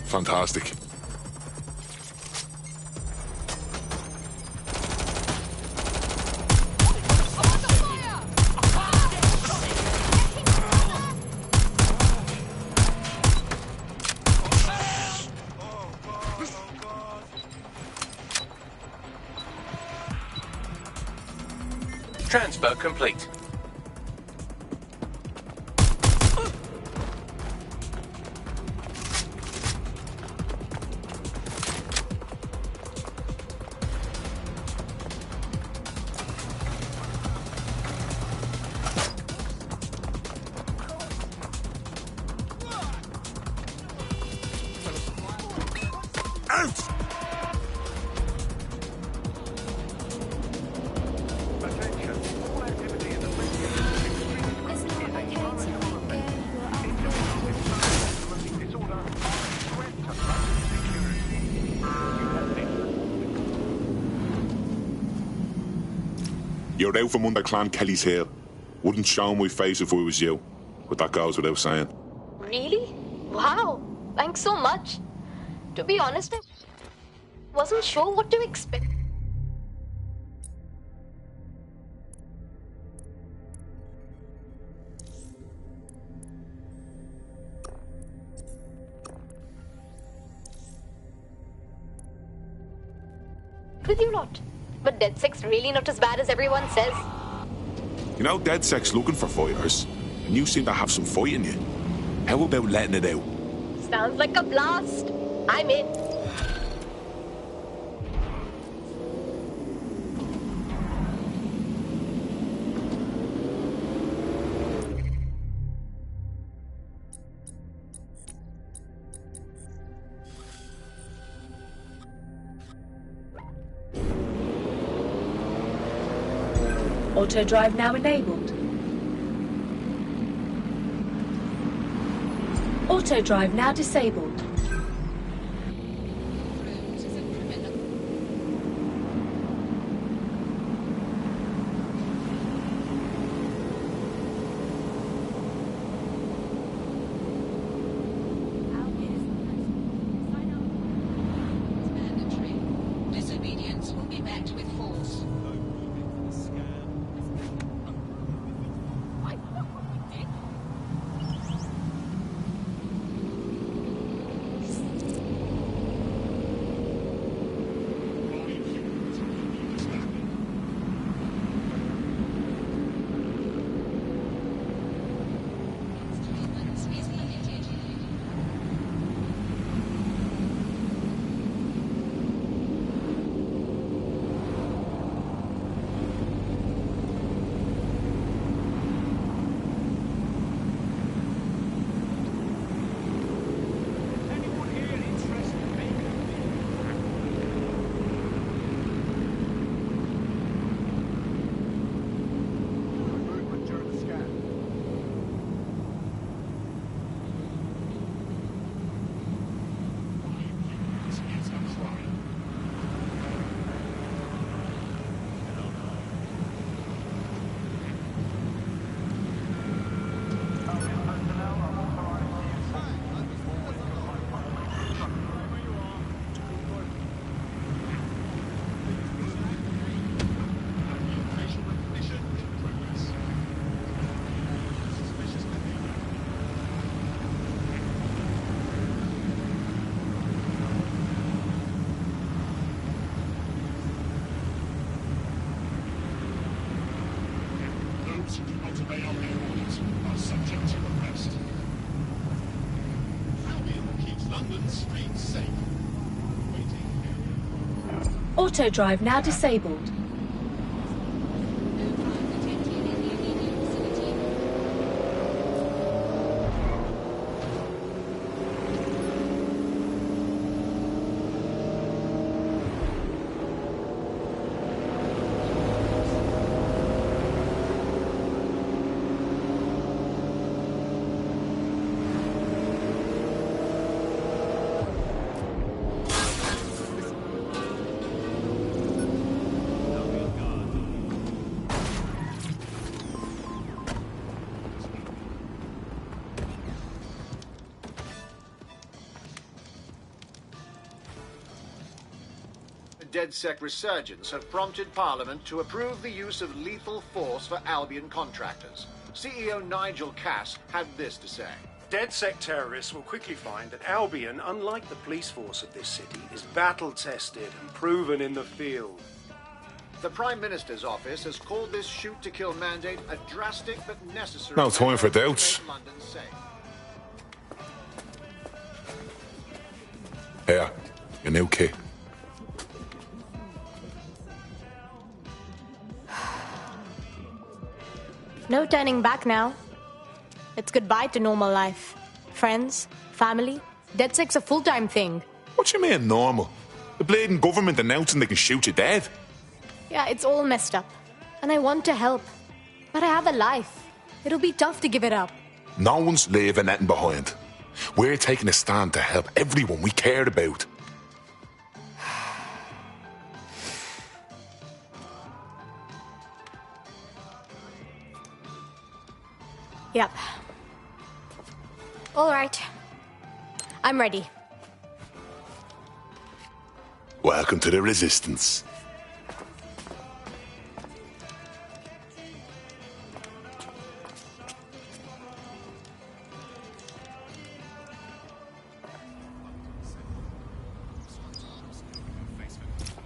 Fantastic. Transfer complete. You're out from under Clan Kelly's heel. Wouldn't show my face if I was you, but that goes without saying. Really? Wow. Thanks so much. To be honest, I wasn't sure what to expect. With you lot. But DedSec's really not as bad as everyone says. You know, DedSec's looking for fighters, and you seem to have some fight in you. How about letting it out? Sounds like a blast. I'm in. Auto drive now enabled. Auto drive now disabled. Disobedience will be met with force. Auto drive now disabled. DedSec resurgence have prompted Parliament to approve the use of lethal force for Albion contractors. CEO Nigel Cass had this to say. DedSec terrorists will quickly find that Albion, unlike the police force of this city, is battle-tested and proven in the field. The Prime Minister's office has called this shoot-to-kill mandate a drastic but necessary... No time for doubts. London safe. Here, your new kit. No turning back now. It's goodbye to normal life. Friends, family. DedSec's a full-time thing. What you mean, normal? The bleeding government announcing they can shoot you dead. Yeah, it's all messed up. And I want to help. But I have a life. It'll be tough to give it up. No one's leaving anything behind. We're taking a stand to help everyone we cared about. Yep. All right. I'm ready. Welcome to the Resistance.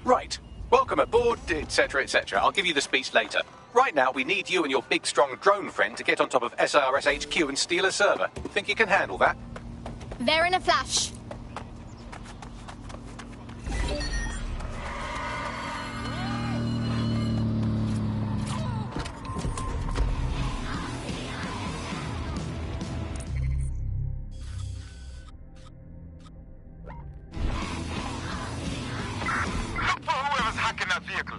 Right. Welcome aboard, etc., etc. I'll give you the speech later. Right now, we need you and your big, strong drone friend to get on top of SIRS HQ and steal a server. Think you can handle that? There in a flash. Look for whoever's hacking that vehicle.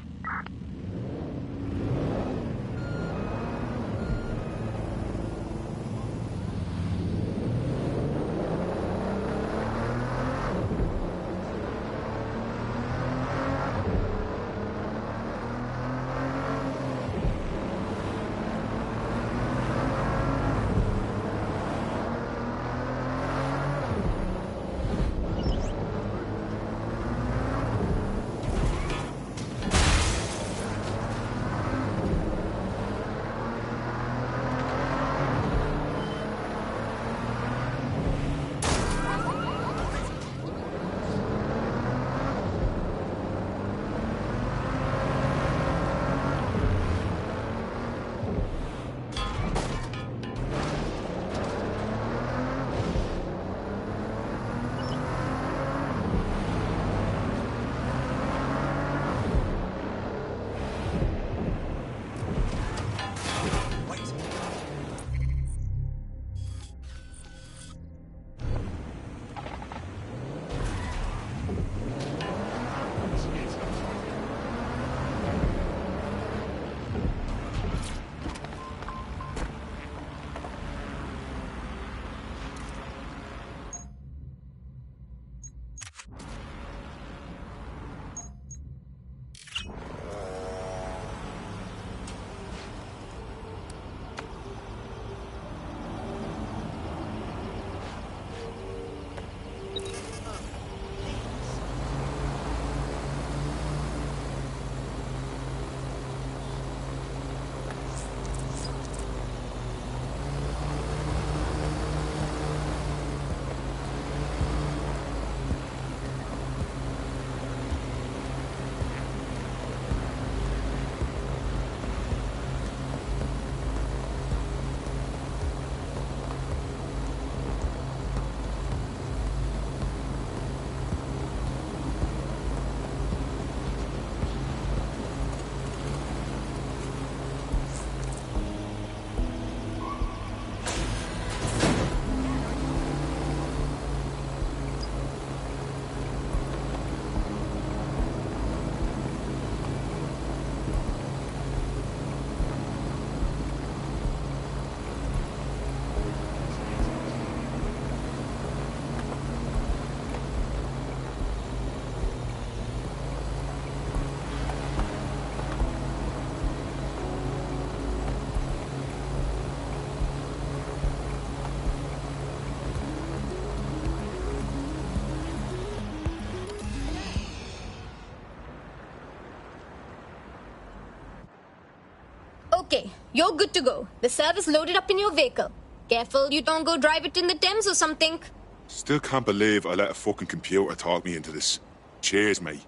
Okay, you're good to go. The server's loaded up in your vehicle. Careful you don't go drive it in the Thames or something. Still can't believe I let a fucking computer talk me into this. Cheers, mate.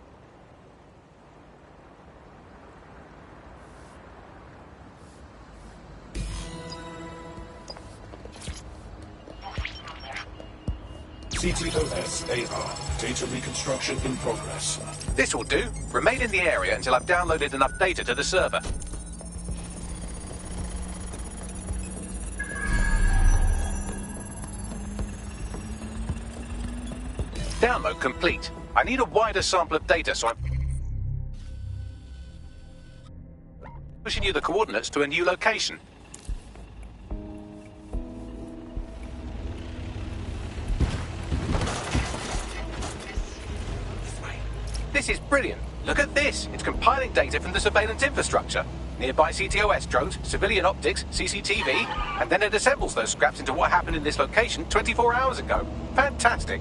CTOS-AR. Data reconstruction in progress. This will do. Remain in the area until I've downloaded enough data to the server. Download complete. I need a wider sample of data, so I'm pushing you the coordinates to a new location. This is brilliant. Look at this. It's compiling data from the surveillance infrastructure. Nearby CTOS drones, civilian optics, CCTV, and then it assembles those scraps into what happened in this location 24 hours ago. Fantastic.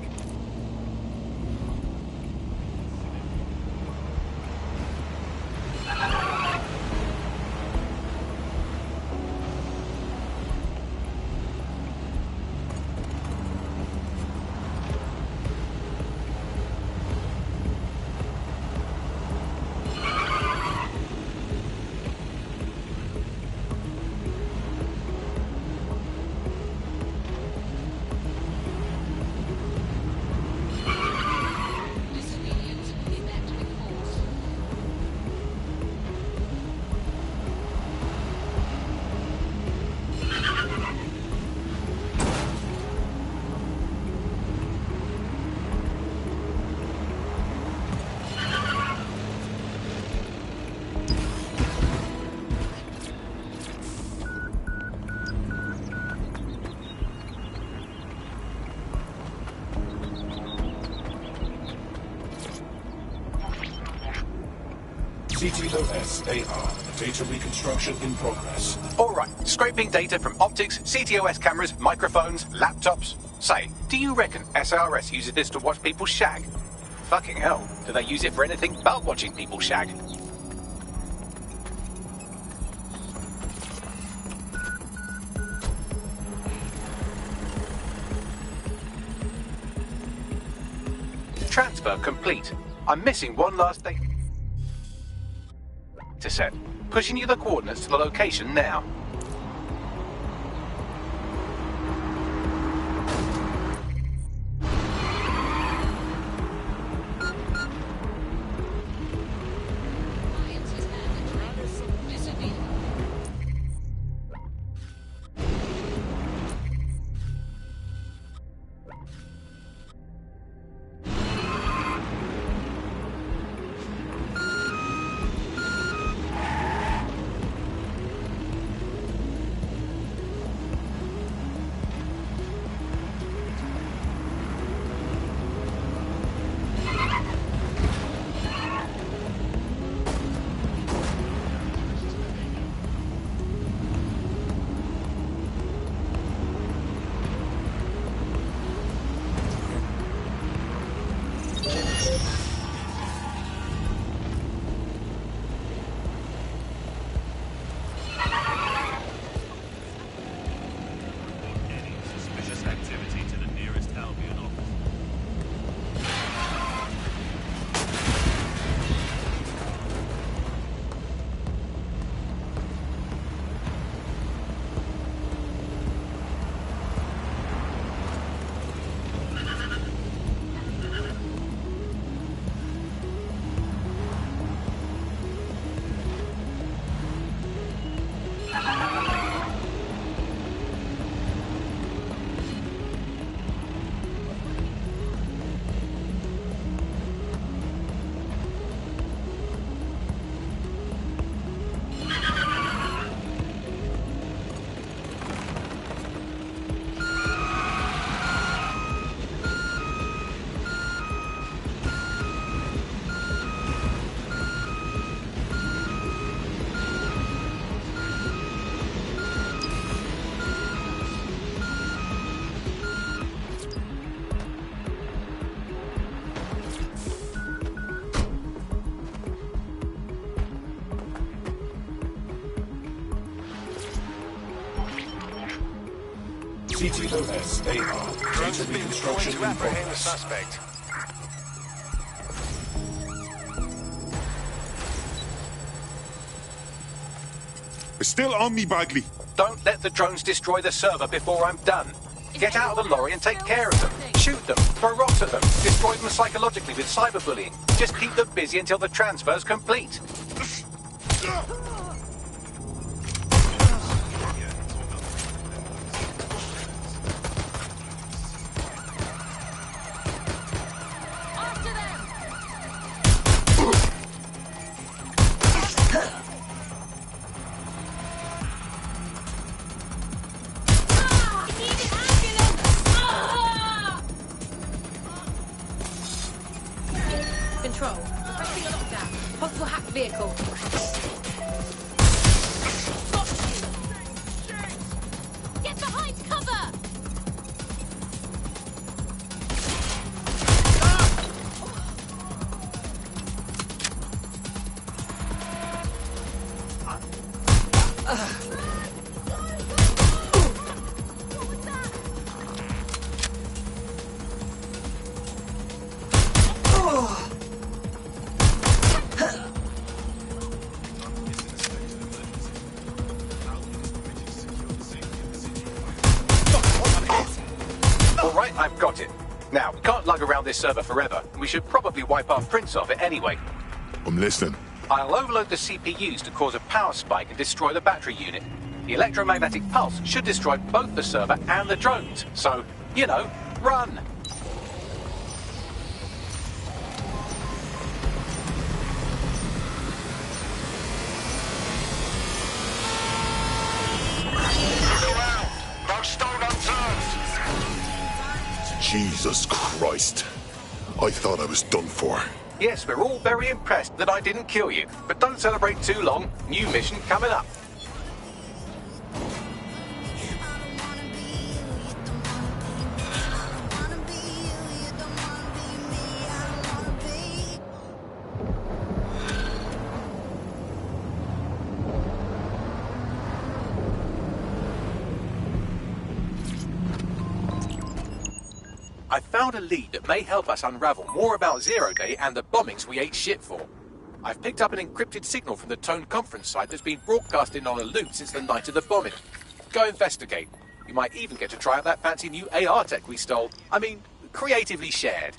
CTOS-AR. Data reconstruction in progress. All right, scraping data from optics, CTOS cameras, microphones, laptops. Say, do you reckon SRS uses this to watch people shag? Fucking hell, do they use it for anything but watching people shag? Transfer complete. I'm missing one last thing. To set. Pushing you the coordinates to the location now. CTOS-AR. Data reconstruction in progress. Suspect. It's still on me, Bagley. Don't let the drones destroy the server before I'm done. Is Get out of the lorry and take care of them. Shoot them, throw rocks at them, destroy them psychologically with cyberbullying. Just keep them busy until the transfer's complete. Control. Pressing a lockdown. Possible hacked vehicle. Get behind cover! Alright, I've got it. Now, we can't lug around this server forever. We should probably wipe our prints off it anyway. I'm listening. I'll overload the CPUs to cause a power spike and destroy the battery unit. The electromagnetic pulse should destroy both the server and the drones. So, you know, run! No stone unturned. Jesus Christ. I thought I was done for. Yes, we're all very impressed that I didn't kill you. But don't celebrate too long. New mission coming up. I found a lead that may help us unravel more about Zero Day and the bombings we ate shit for. I've picked up an encrypted signal from the Tone conference site that's been broadcasting on a loop since the night of the bombing. Go investigate. You might even get to try out that fancy new AR tech we stole. I mean, creatively shared.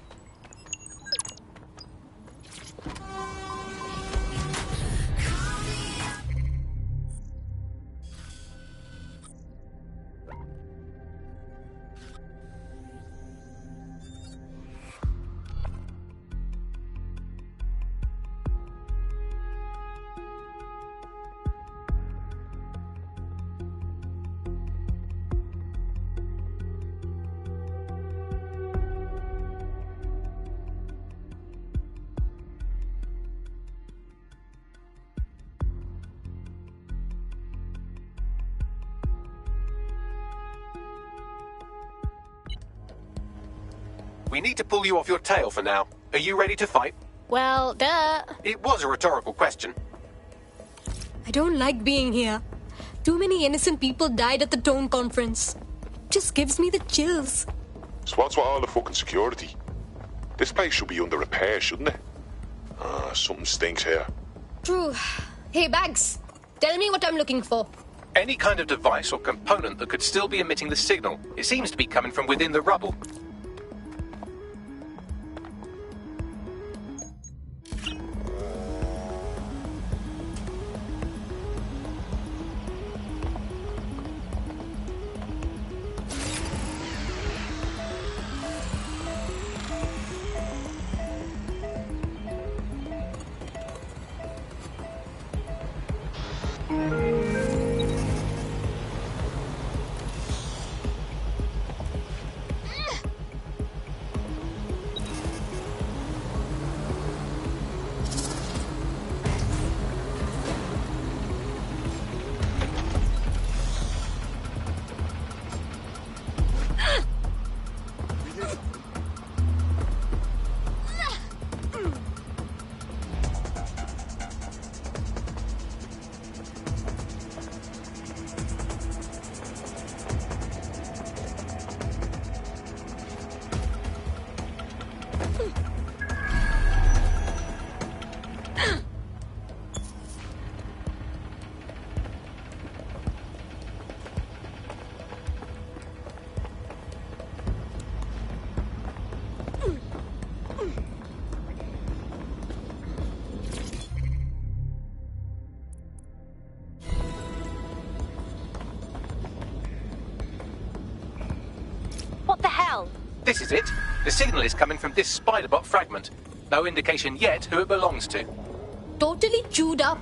We need to pull you off your tail for now. Are you ready to fight? Well, duh. It was a rhetorical question. I don't like being here. Too many innocent people died at the Tone conference. Just gives me the chills. So what's with all the fucking security? This place should be under repair, shouldn't it? Something stinks here. True. Hey, Bags. Tell me what I'm looking for. Any kind of device or component that could still be emitting the signal. It seems to be coming from within the rubble. hell? This is it. The signal is coming from this Spiderbot fragment. No indication yet who it belongs to. Totally chewed up.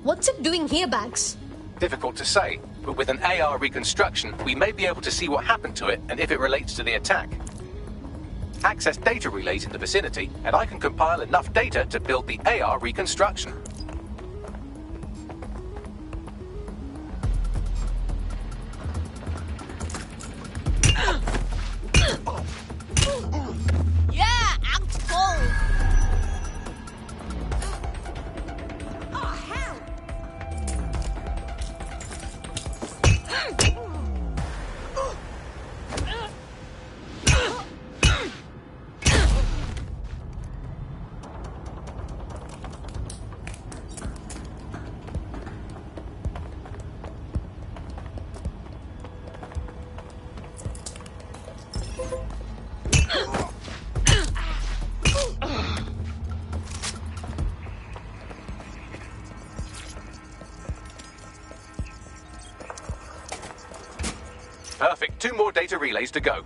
What's it doing here, Bags? Difficult to say, but with an AR reconstruction, we may be able to see what happened to it and if it relates to the attack. Access data relays in the vicinity, and I can compile enough data to build the AR reconstruction. Yeah, act cold. Oh, hell. Perfect. 2 more data relays to go.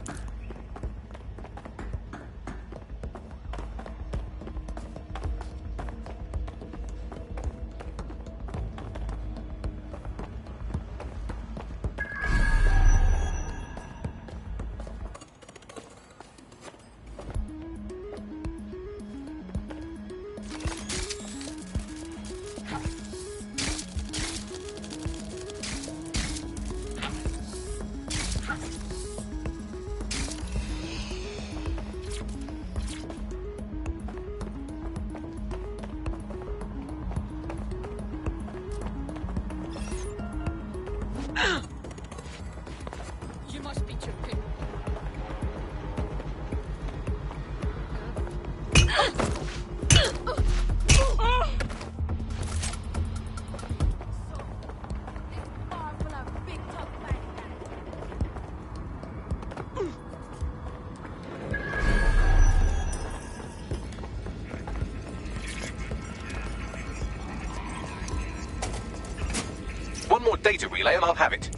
You must be joking. One more data relay and I'll have it.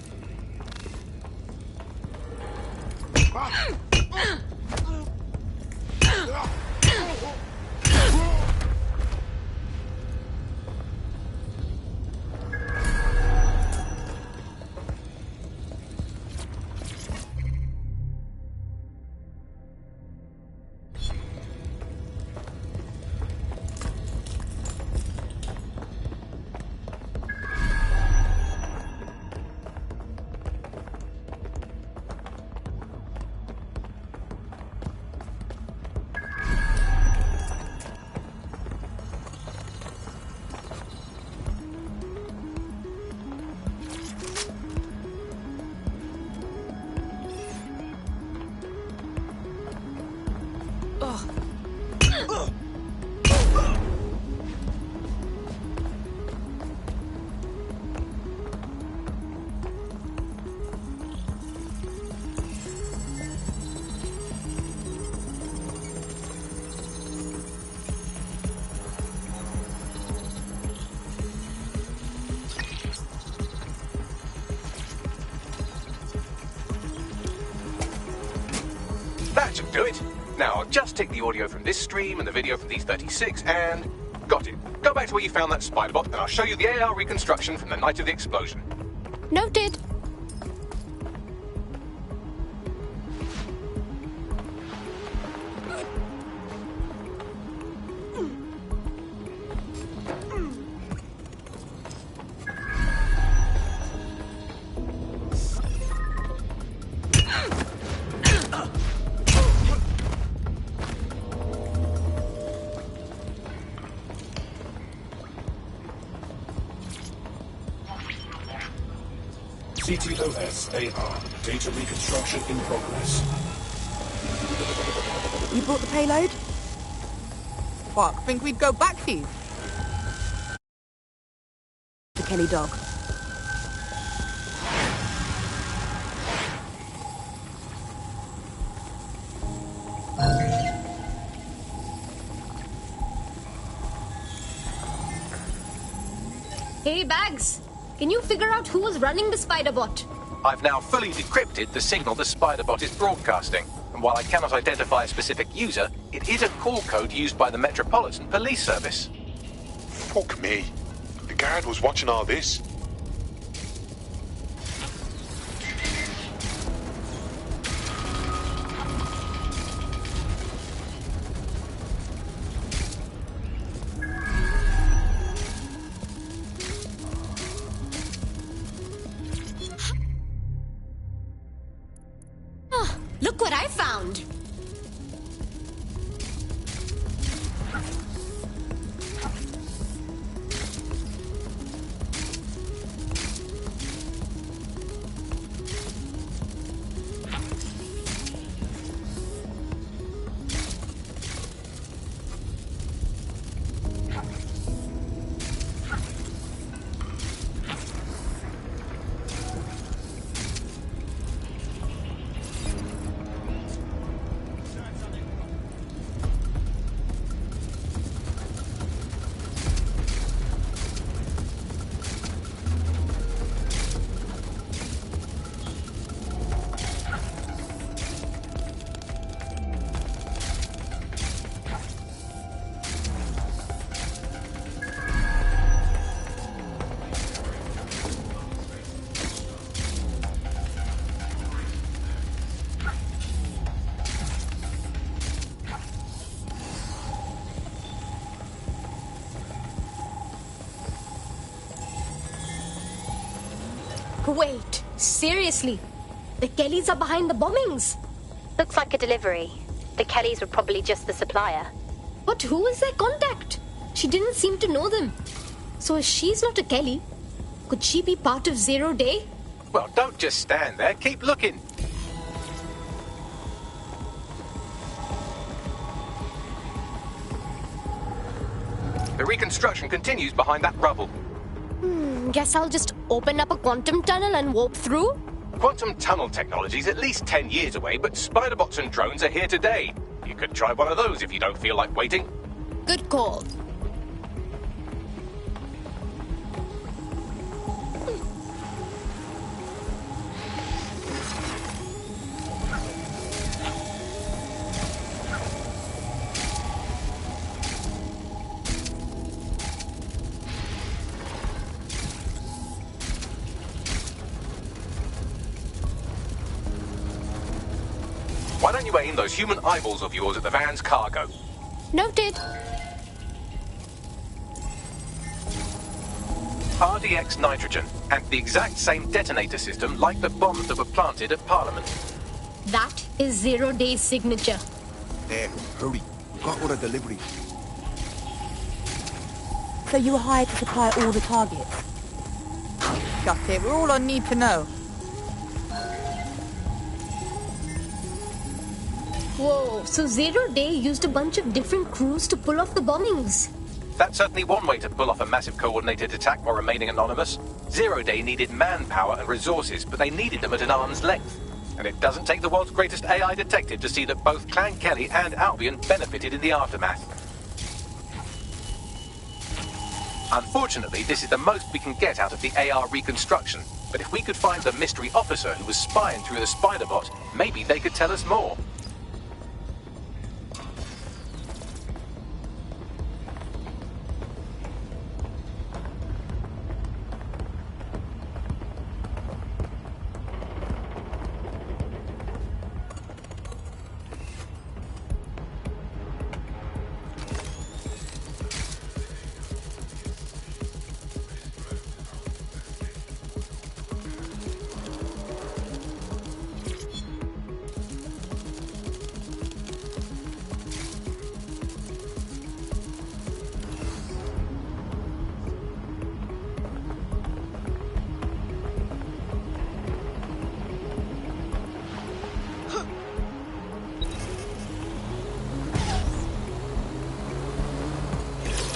That should do it. Now, I'll just take the audio from this stream and the video from these 36 and... Got it. Go back to where you found that Spiderbot and I'll show you the AR reconstruction from the night of the explosion. Noted. CTOS AR. Data reconstruction in progress. You brought the payload? What, think we'd go back here? The Kelly dog. Hey, Bags. Can you figure out who was running the Spiderbot? I've now fully decrypted the signal the Spiderbot is broadcasting, and And while I cannot identify a specific user, it is a call code used by the Metropolitan Police Service. Fuck me. The guard was watching all this. Look what I found! Wait, seriously? The Kellys are behind the bombings? Looks like a delivery. The Kellys were probably just the supplier. But who is their contact? She didn't seem to know them. So if she's not a Kelly, could she be part of Zero Day? Well, don't just stand there. Keep looking. The reconstruction continues behind that rubble. Guess I'll just open up a quantum tunnel and warp through? Quantum tunnel technology's at least 10 years away, but spider-bots and drones are here today. You could try one of those if you don't feel like waiting. Good call. Why don't you aim those human eyeballs of yours at the van's cargo? Noted. RDX nitrogen, and the exact same detonator system like the bombs that were planted at Parliament. That is Zero Day's signature. There, hurry. We've got all the delivery. So you were hired to supply all the targets? Got it. We're all I need to know. Whoa, so Zero Day used a bunch of different crews to pull off the bombings. That's certainly one way to pull off a massive coordinated attack while remaining anonymous. Zero Day needed manpower and resources, but they needed them at an arm's length. And it doesn't take the world's greatest AI detective to see that both Clan Kelly and Albion benefited in the aftermath. Unfortunately, this is the most we can get out of the AR reconstruction. But if we could find the mystery officer who was spying through the spider-bot, maybe they could tell us more.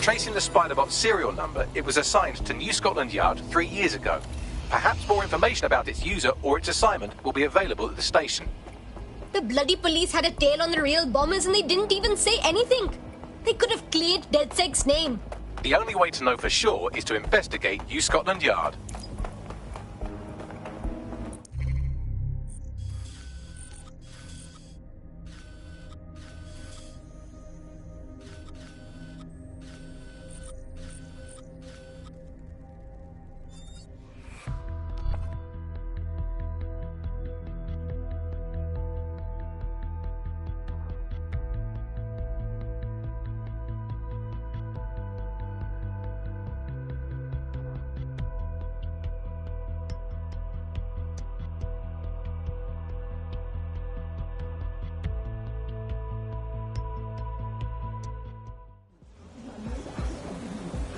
Tracing the Spider-Bot's serial number, it was assigned to New Scotland Yard 3 years ago. Perhaps more information about its user or its assignment will be available at the station. The bloody police had a tail on the real bombers and they didn't even say anything. They could have cleared DedSec's name. The only way to know for sure is to investigate New Scotland Yard.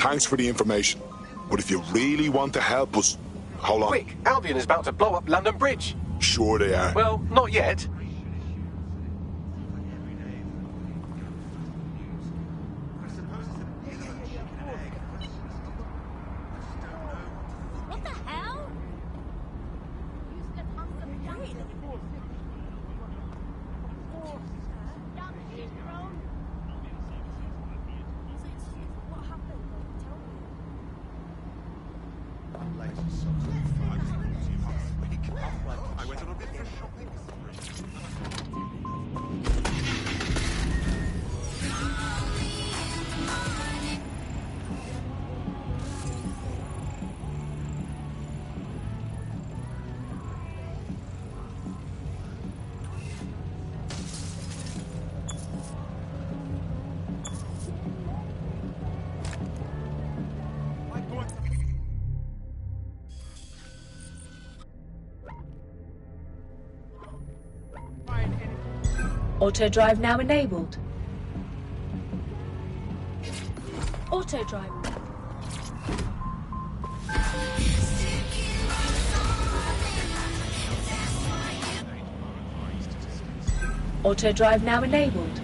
Thanks for the information. But if you really want to help us... Hold on. Quick, Albion is about to blow up London Bridge. Sure they are. Well, not yet. What the hell? Auto drive now enabled. Auto drive. Auto drive now enabled.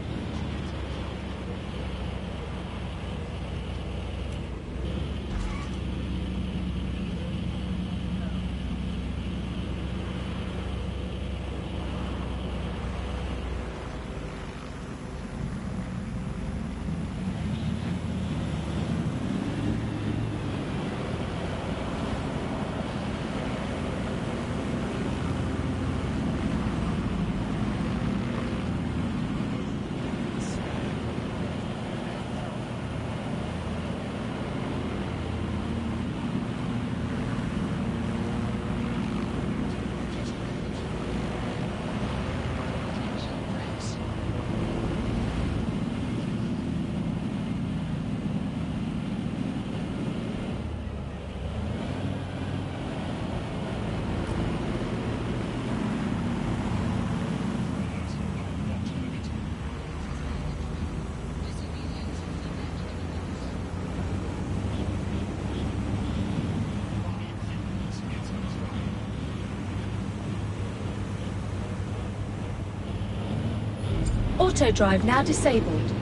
Auto drive now disabled.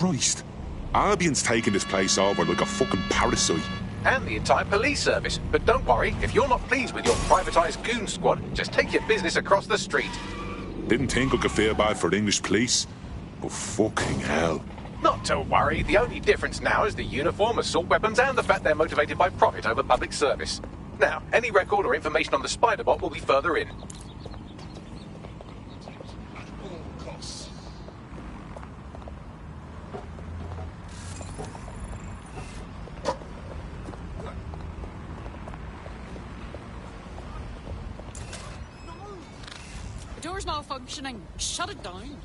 Christ. Albion's taking this place over like a fucking parasite. And the entire police service. But don't worry, if you're not pleased with your privatised goon squad, just take your business across the street. Didn't think I could feel bad for the English police, but fucking hell. Not to worry, the only difference now is the uniform, assault weapons, and the fact they're motivated by profit over public service. Now, any record or information on the spider bot will be further in. The door's malfunctioning. Shut it down.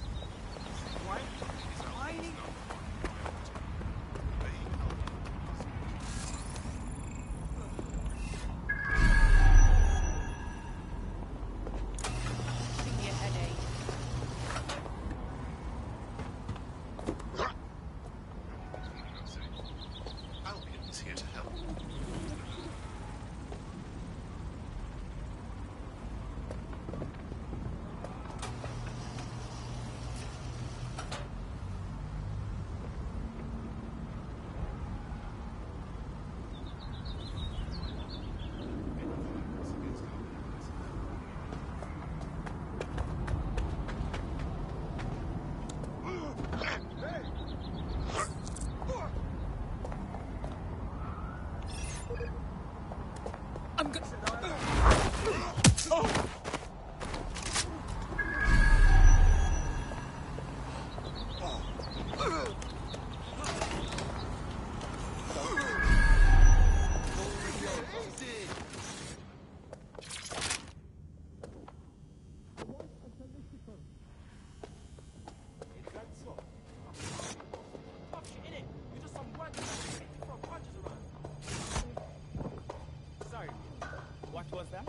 was that?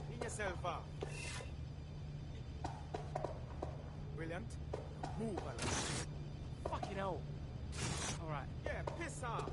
Clean yourself up. Brilliant. Move, Alan. Fucking hell. Alright. Yeah, piss off.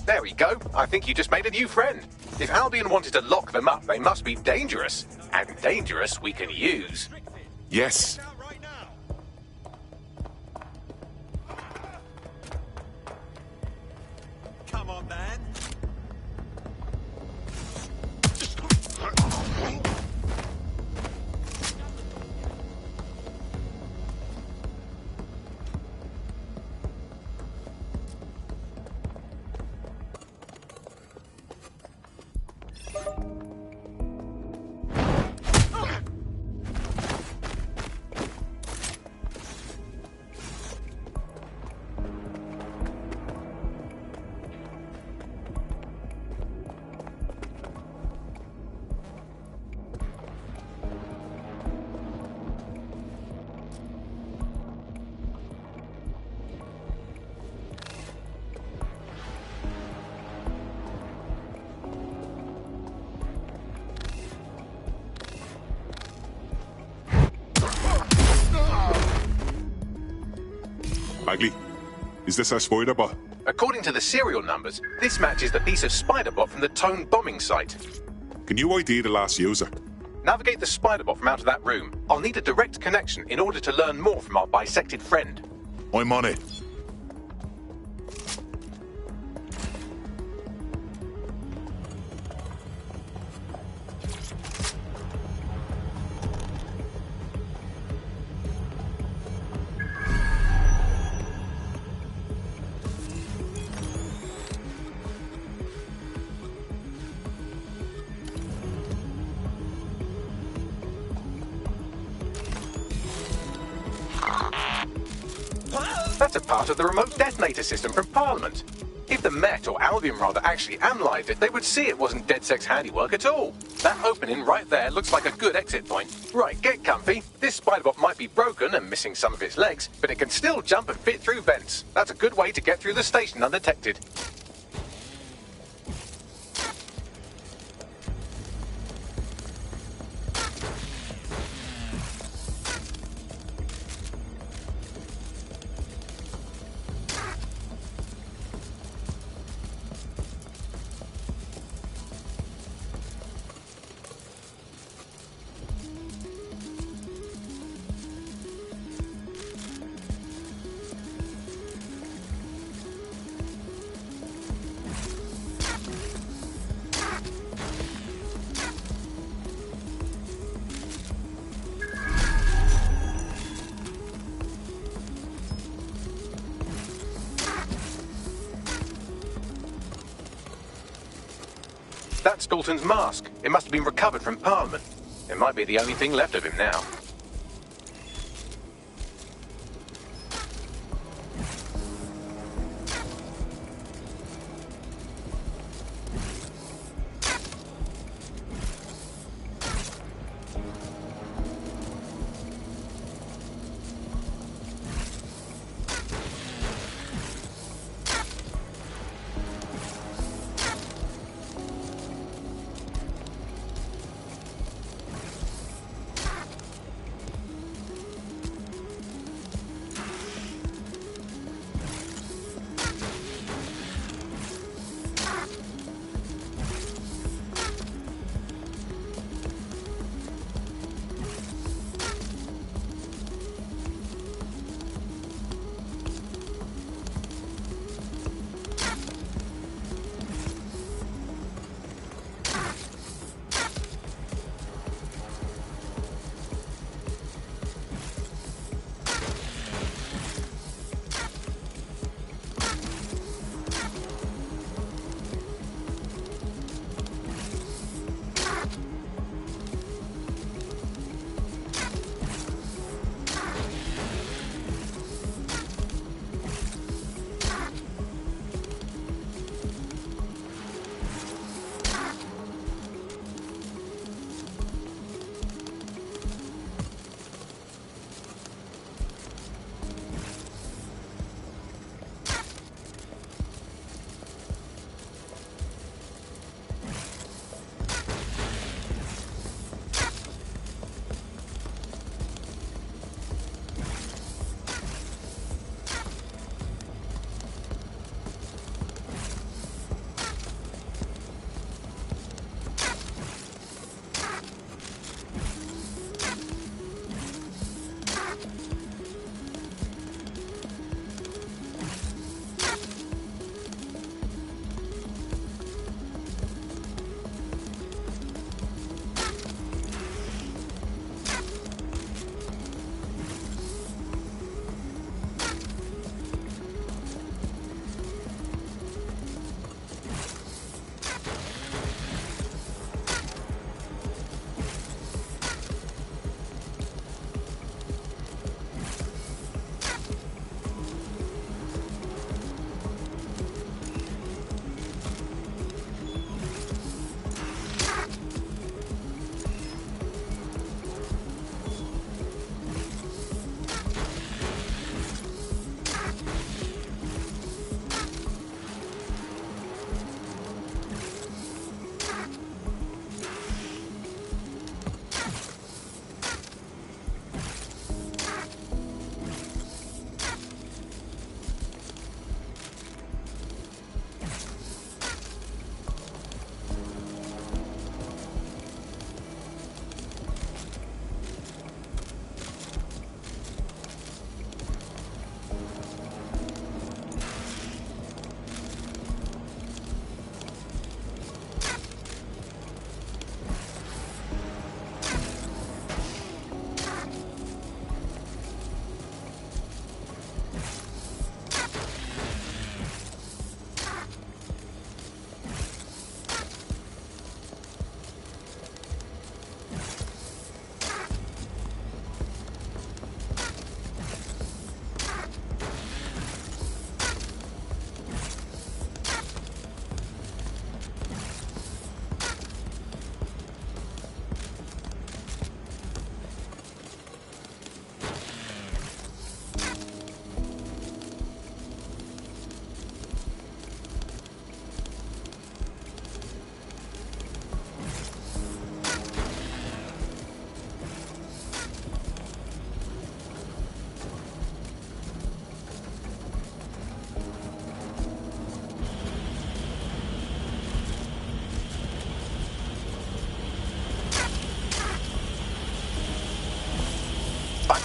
There we go. I think you just made a new friend. If Albion wanted to lock them up, they must be dangerous. And dangerous we can use. Yes. Come on, man. Bagley, is this our spider bot? According to the serial numbers, this matches the piece of spider bot from the Tone bombing site. Can you ID the last user? Navigate the spider bot from out of that room. I'll need a direct connection in order to learn more from our bisected friend. I'm on it. That's a part of the remote detonator system from Parliament. If the Met, or Albion rather, actually analysed it, they would see it wasn't DedSec's handiwork at all. That opening right there looks like a good exit point. Right, get comfy. This spiderbot might be broken and missing some of its legs, but it can still jump and fit through vents. That's a good way to get through the station undetected. That's Dalton's mask. It must have been recovered from Parliament. It might be the only thing left of him now.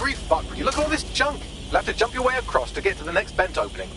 hurry, fuck. You look at all this junk. You'll have to jump your way across to get to the next vent opening.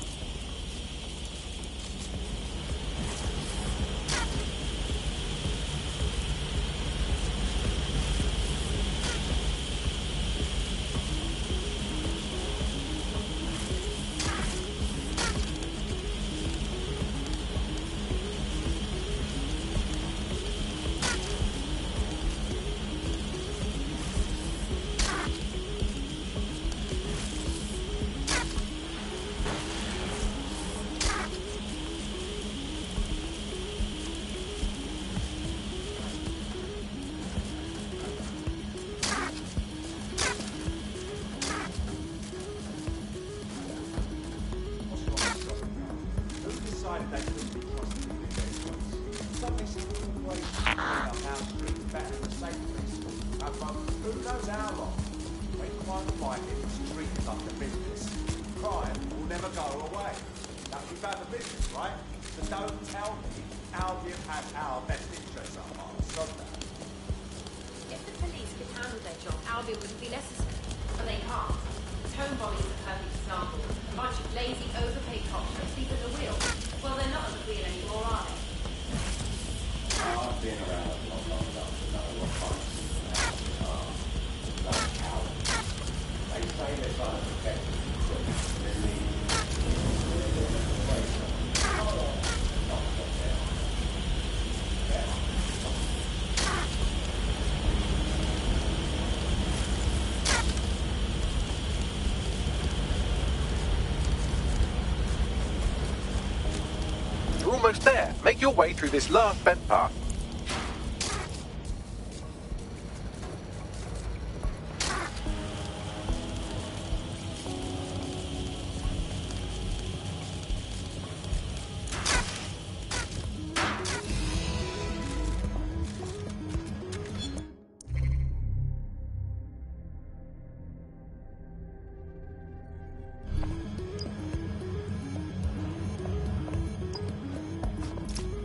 Almost there. Make your way through this last vent path.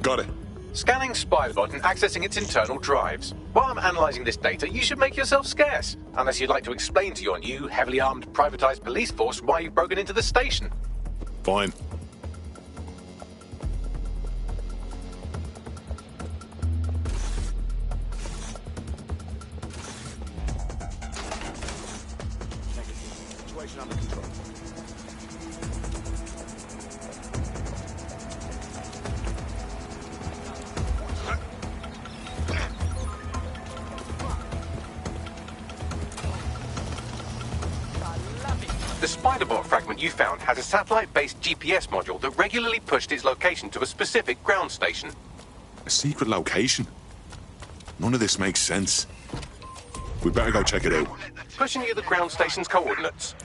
Got it. Scanning Spiderbot and accessing its internal drives. While I'm analysing this data, you should make yourself scarce. Unless you'd like to explain to your new, heavily armed, privatised police force why you've broken into the station. Fine. Situation under control. The Spiderbot fragment you found has a satellite-based GPS module that regularly pushed its location to a specific ground station. A secret location? None of this makes sense. We better go check it out. Pushing you the ground station's coordinates.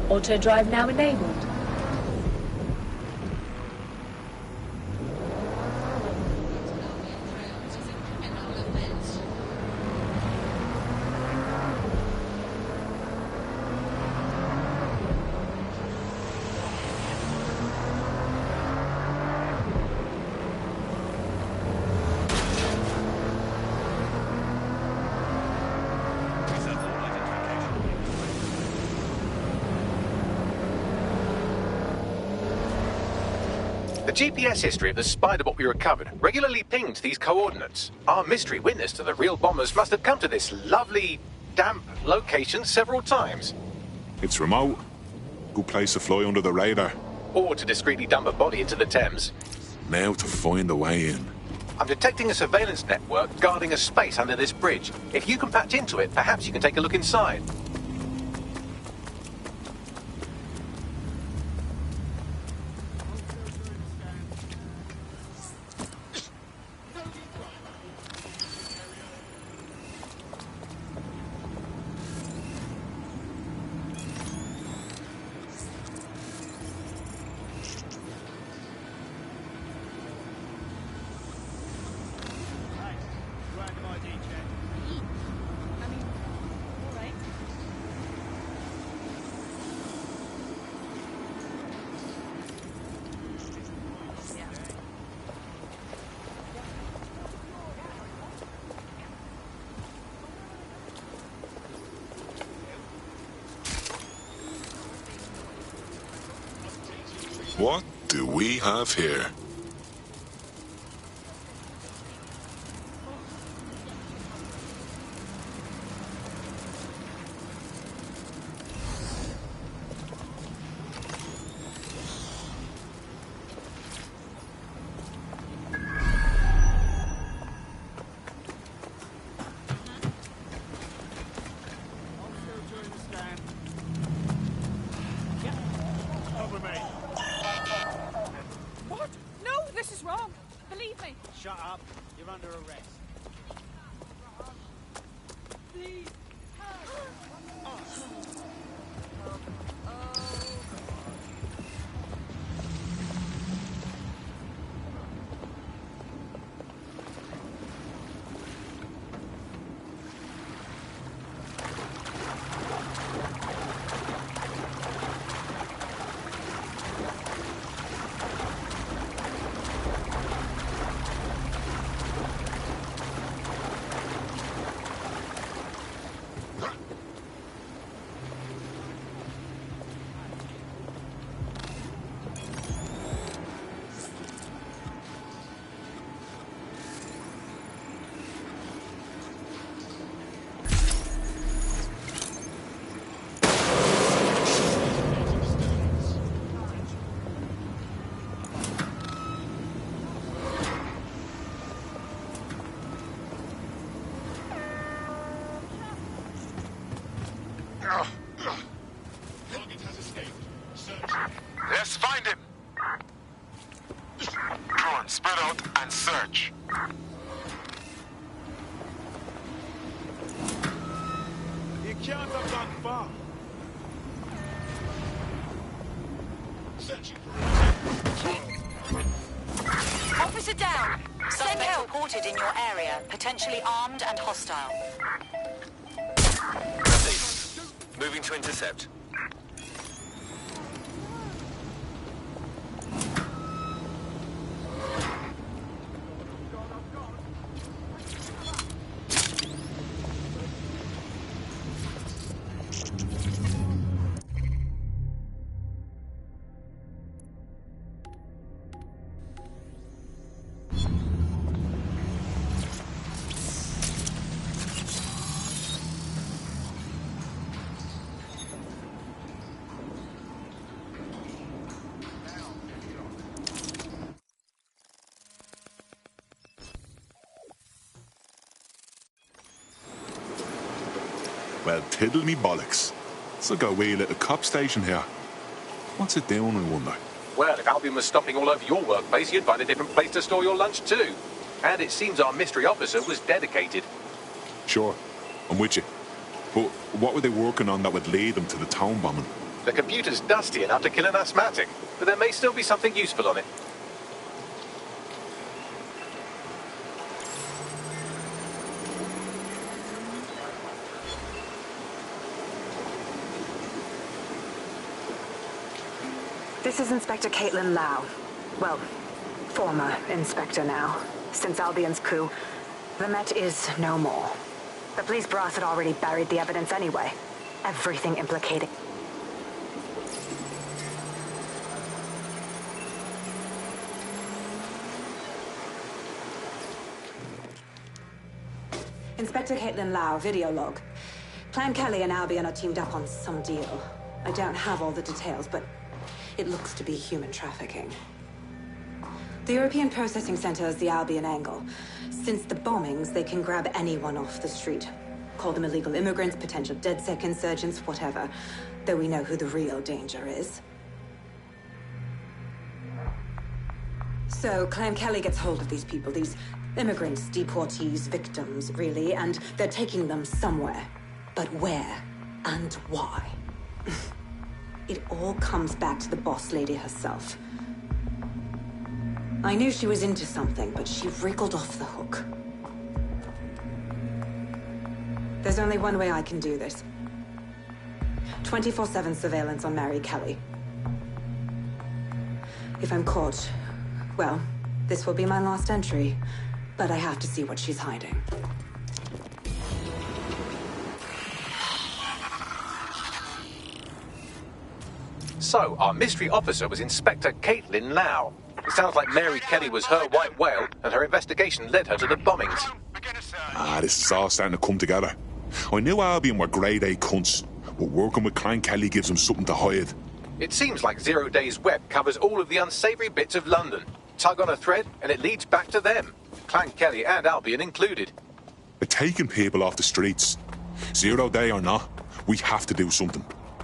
Auto drive now enabled. The GPS history of the Spiderbot we recovered regularly pinged these coordinates. Our mystery witness to the real bombers must have come to this lovely, damp location several times. It's remote. Good place to fly under the radar. Or to discreetly dump a body into the Thames. Now to find the way in. I'm detecting a surveillance network guarding a space under this bridge. If you can patch into it, perhaps you can take a look inside. What do we have here? What? No, this is wrong. Believe me. Shut up. You're under arrest. Let's find him. Drone, spread out and search. You can't have gone far. Officer down. Suspect reported in your area, potentially armed and hostile. Moving to intercept. Well, tiddle me bollocks. It's like a wee little cop station here. What's it doing, I wonder? Well, if Albion was stopping all over your workplace, you'd find a different place to store your lunch too. And it seems our mystery officer was dedicated. Sure, I'm with you. But what were they working on that would lead them to the town bombing? The computer's dusty enough to kill an asthmatic, but there may still be something useful on it. This is Inspector Caitlin Lau. Well, former inspector now. Since Albion's coup, the Met is no more. The police brass had already buried the evidence anyway. Everything implicating... Inspector Caitlin Lau, video log. Clan Kelly and Albion are teamed up on some deal. I don't have all the details, but it looks to be human trafficking. The European Processing Center is the Albion angle. Since the bombings, they can grab anyone off the street. Call them illegal immigrants, potential DedSec insurgents, whatever. Though we know who the real danger is. So, Clan Kelly gets hold of these people, these immigrants, deportees, victims, really, and they're taking them somewhere. But where and why? It all comes back to the boss lady herself. I knew she was into something, but she wriggled off the hook. There's only one way I can do this. 24/7 surveillance on Mary Kelly. If I'm caught, well, this will be my last entry. But I have to see what she's hiding. So, our mystery officer was Inspector Caitlin Lau. It sounds like Mary Kelly was her white whale, and her investigation led her to the bombings. This is all starting to come together. I knew Albion were grade A cunts, but working with Clan Kelly gives them something to hide. It seems like 0 Days Web covers all of the unsavoury bits of London. Tug on a thread, and it leads back to them. Clan Kelly and Albion included. They're taking people off the streets. 0 Day or not, we have to do something.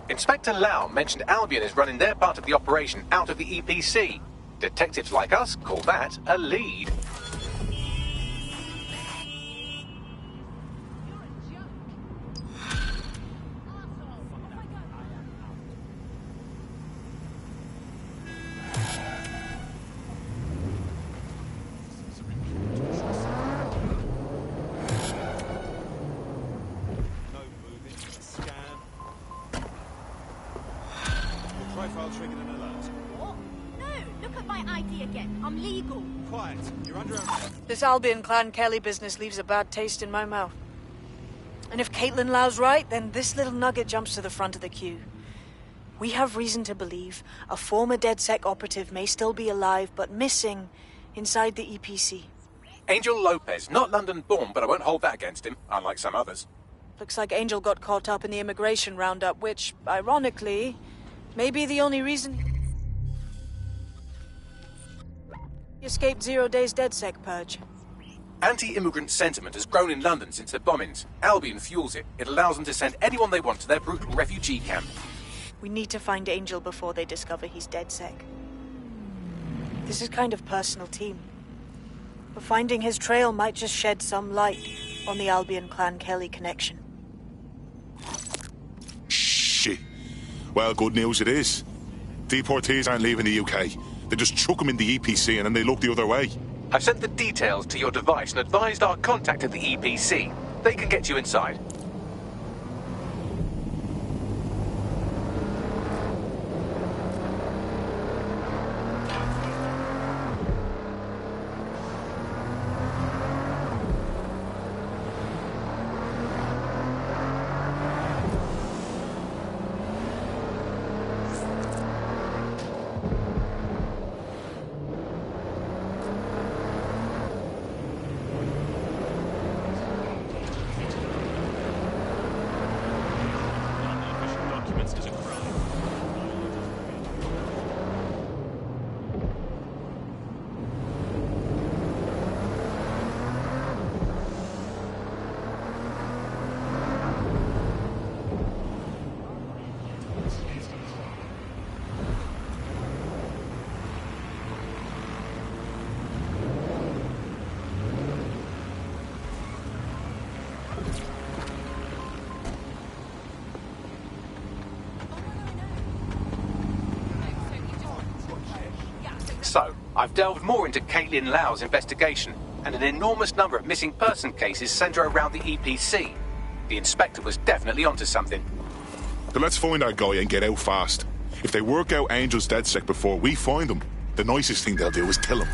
Inspector Lau mentioned Albion is running their part of the operation out of the EPC. Detectives like us call that a lead. This Albion Clan Kelly business leaves a bad taste in my mouth. And if Caitlin Lau's right, then this little nugget jumps to the front of the queue. We have reason to believe a former DedSec operative may still be alive, but missing inside the EPC. Angel Lopez, not London-born, but I won't hold that against him, unlike some others. Looks like Angel got caught up in the immigration roundup, which, ironically, may be the only reason he escaped 0 Days DedSec purge. Anti-immigrant sentiment has grown in London since the bombings. Albion fuels it. It allows them to send anyone they want to their brutal refugee camp. We need to find Angel before they discover he's DedSec. This is kind of personal team. But finding his trail might just shed some light on the Albion Clan Kelly connection. Shit. Well, good news it is. Deportees aren't leaving the UK. They just chuck them in the EPC and then they look the other way. I've sent the details to your device and advised our contact at the EPC. They can get you inside. So, I've delved more into Caitlin Lau's investigation, and an enormous number of missing person cases centre around the EPC. The inspector was definitely onto something. Then let's find our guy and get out fast. If they work out Angel's DedSec before we find him, the nicest thing they'll do is kill him.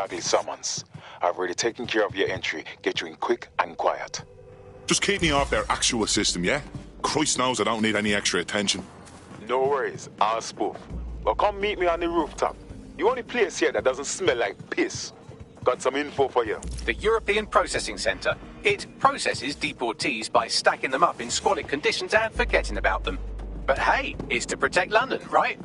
Bagley summons. I've already taken care of your entry. Get you in quick and quiet. Just keep me off their actual system, yeah? Christ knows I don't need any extra attention. No worries, I'll spoof. Well, come meet me on the rooftop. The only place here that doesn't smell like piss. Got some info for you. The European Processing Centre. It processes deportees by stacking them up in squalid conditions and forgetting about them. But hey, it's to protect London, right?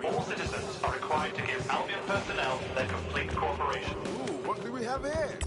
All citizens are required to give Albion personnel their complete cooperation. Ooh, what do we have here?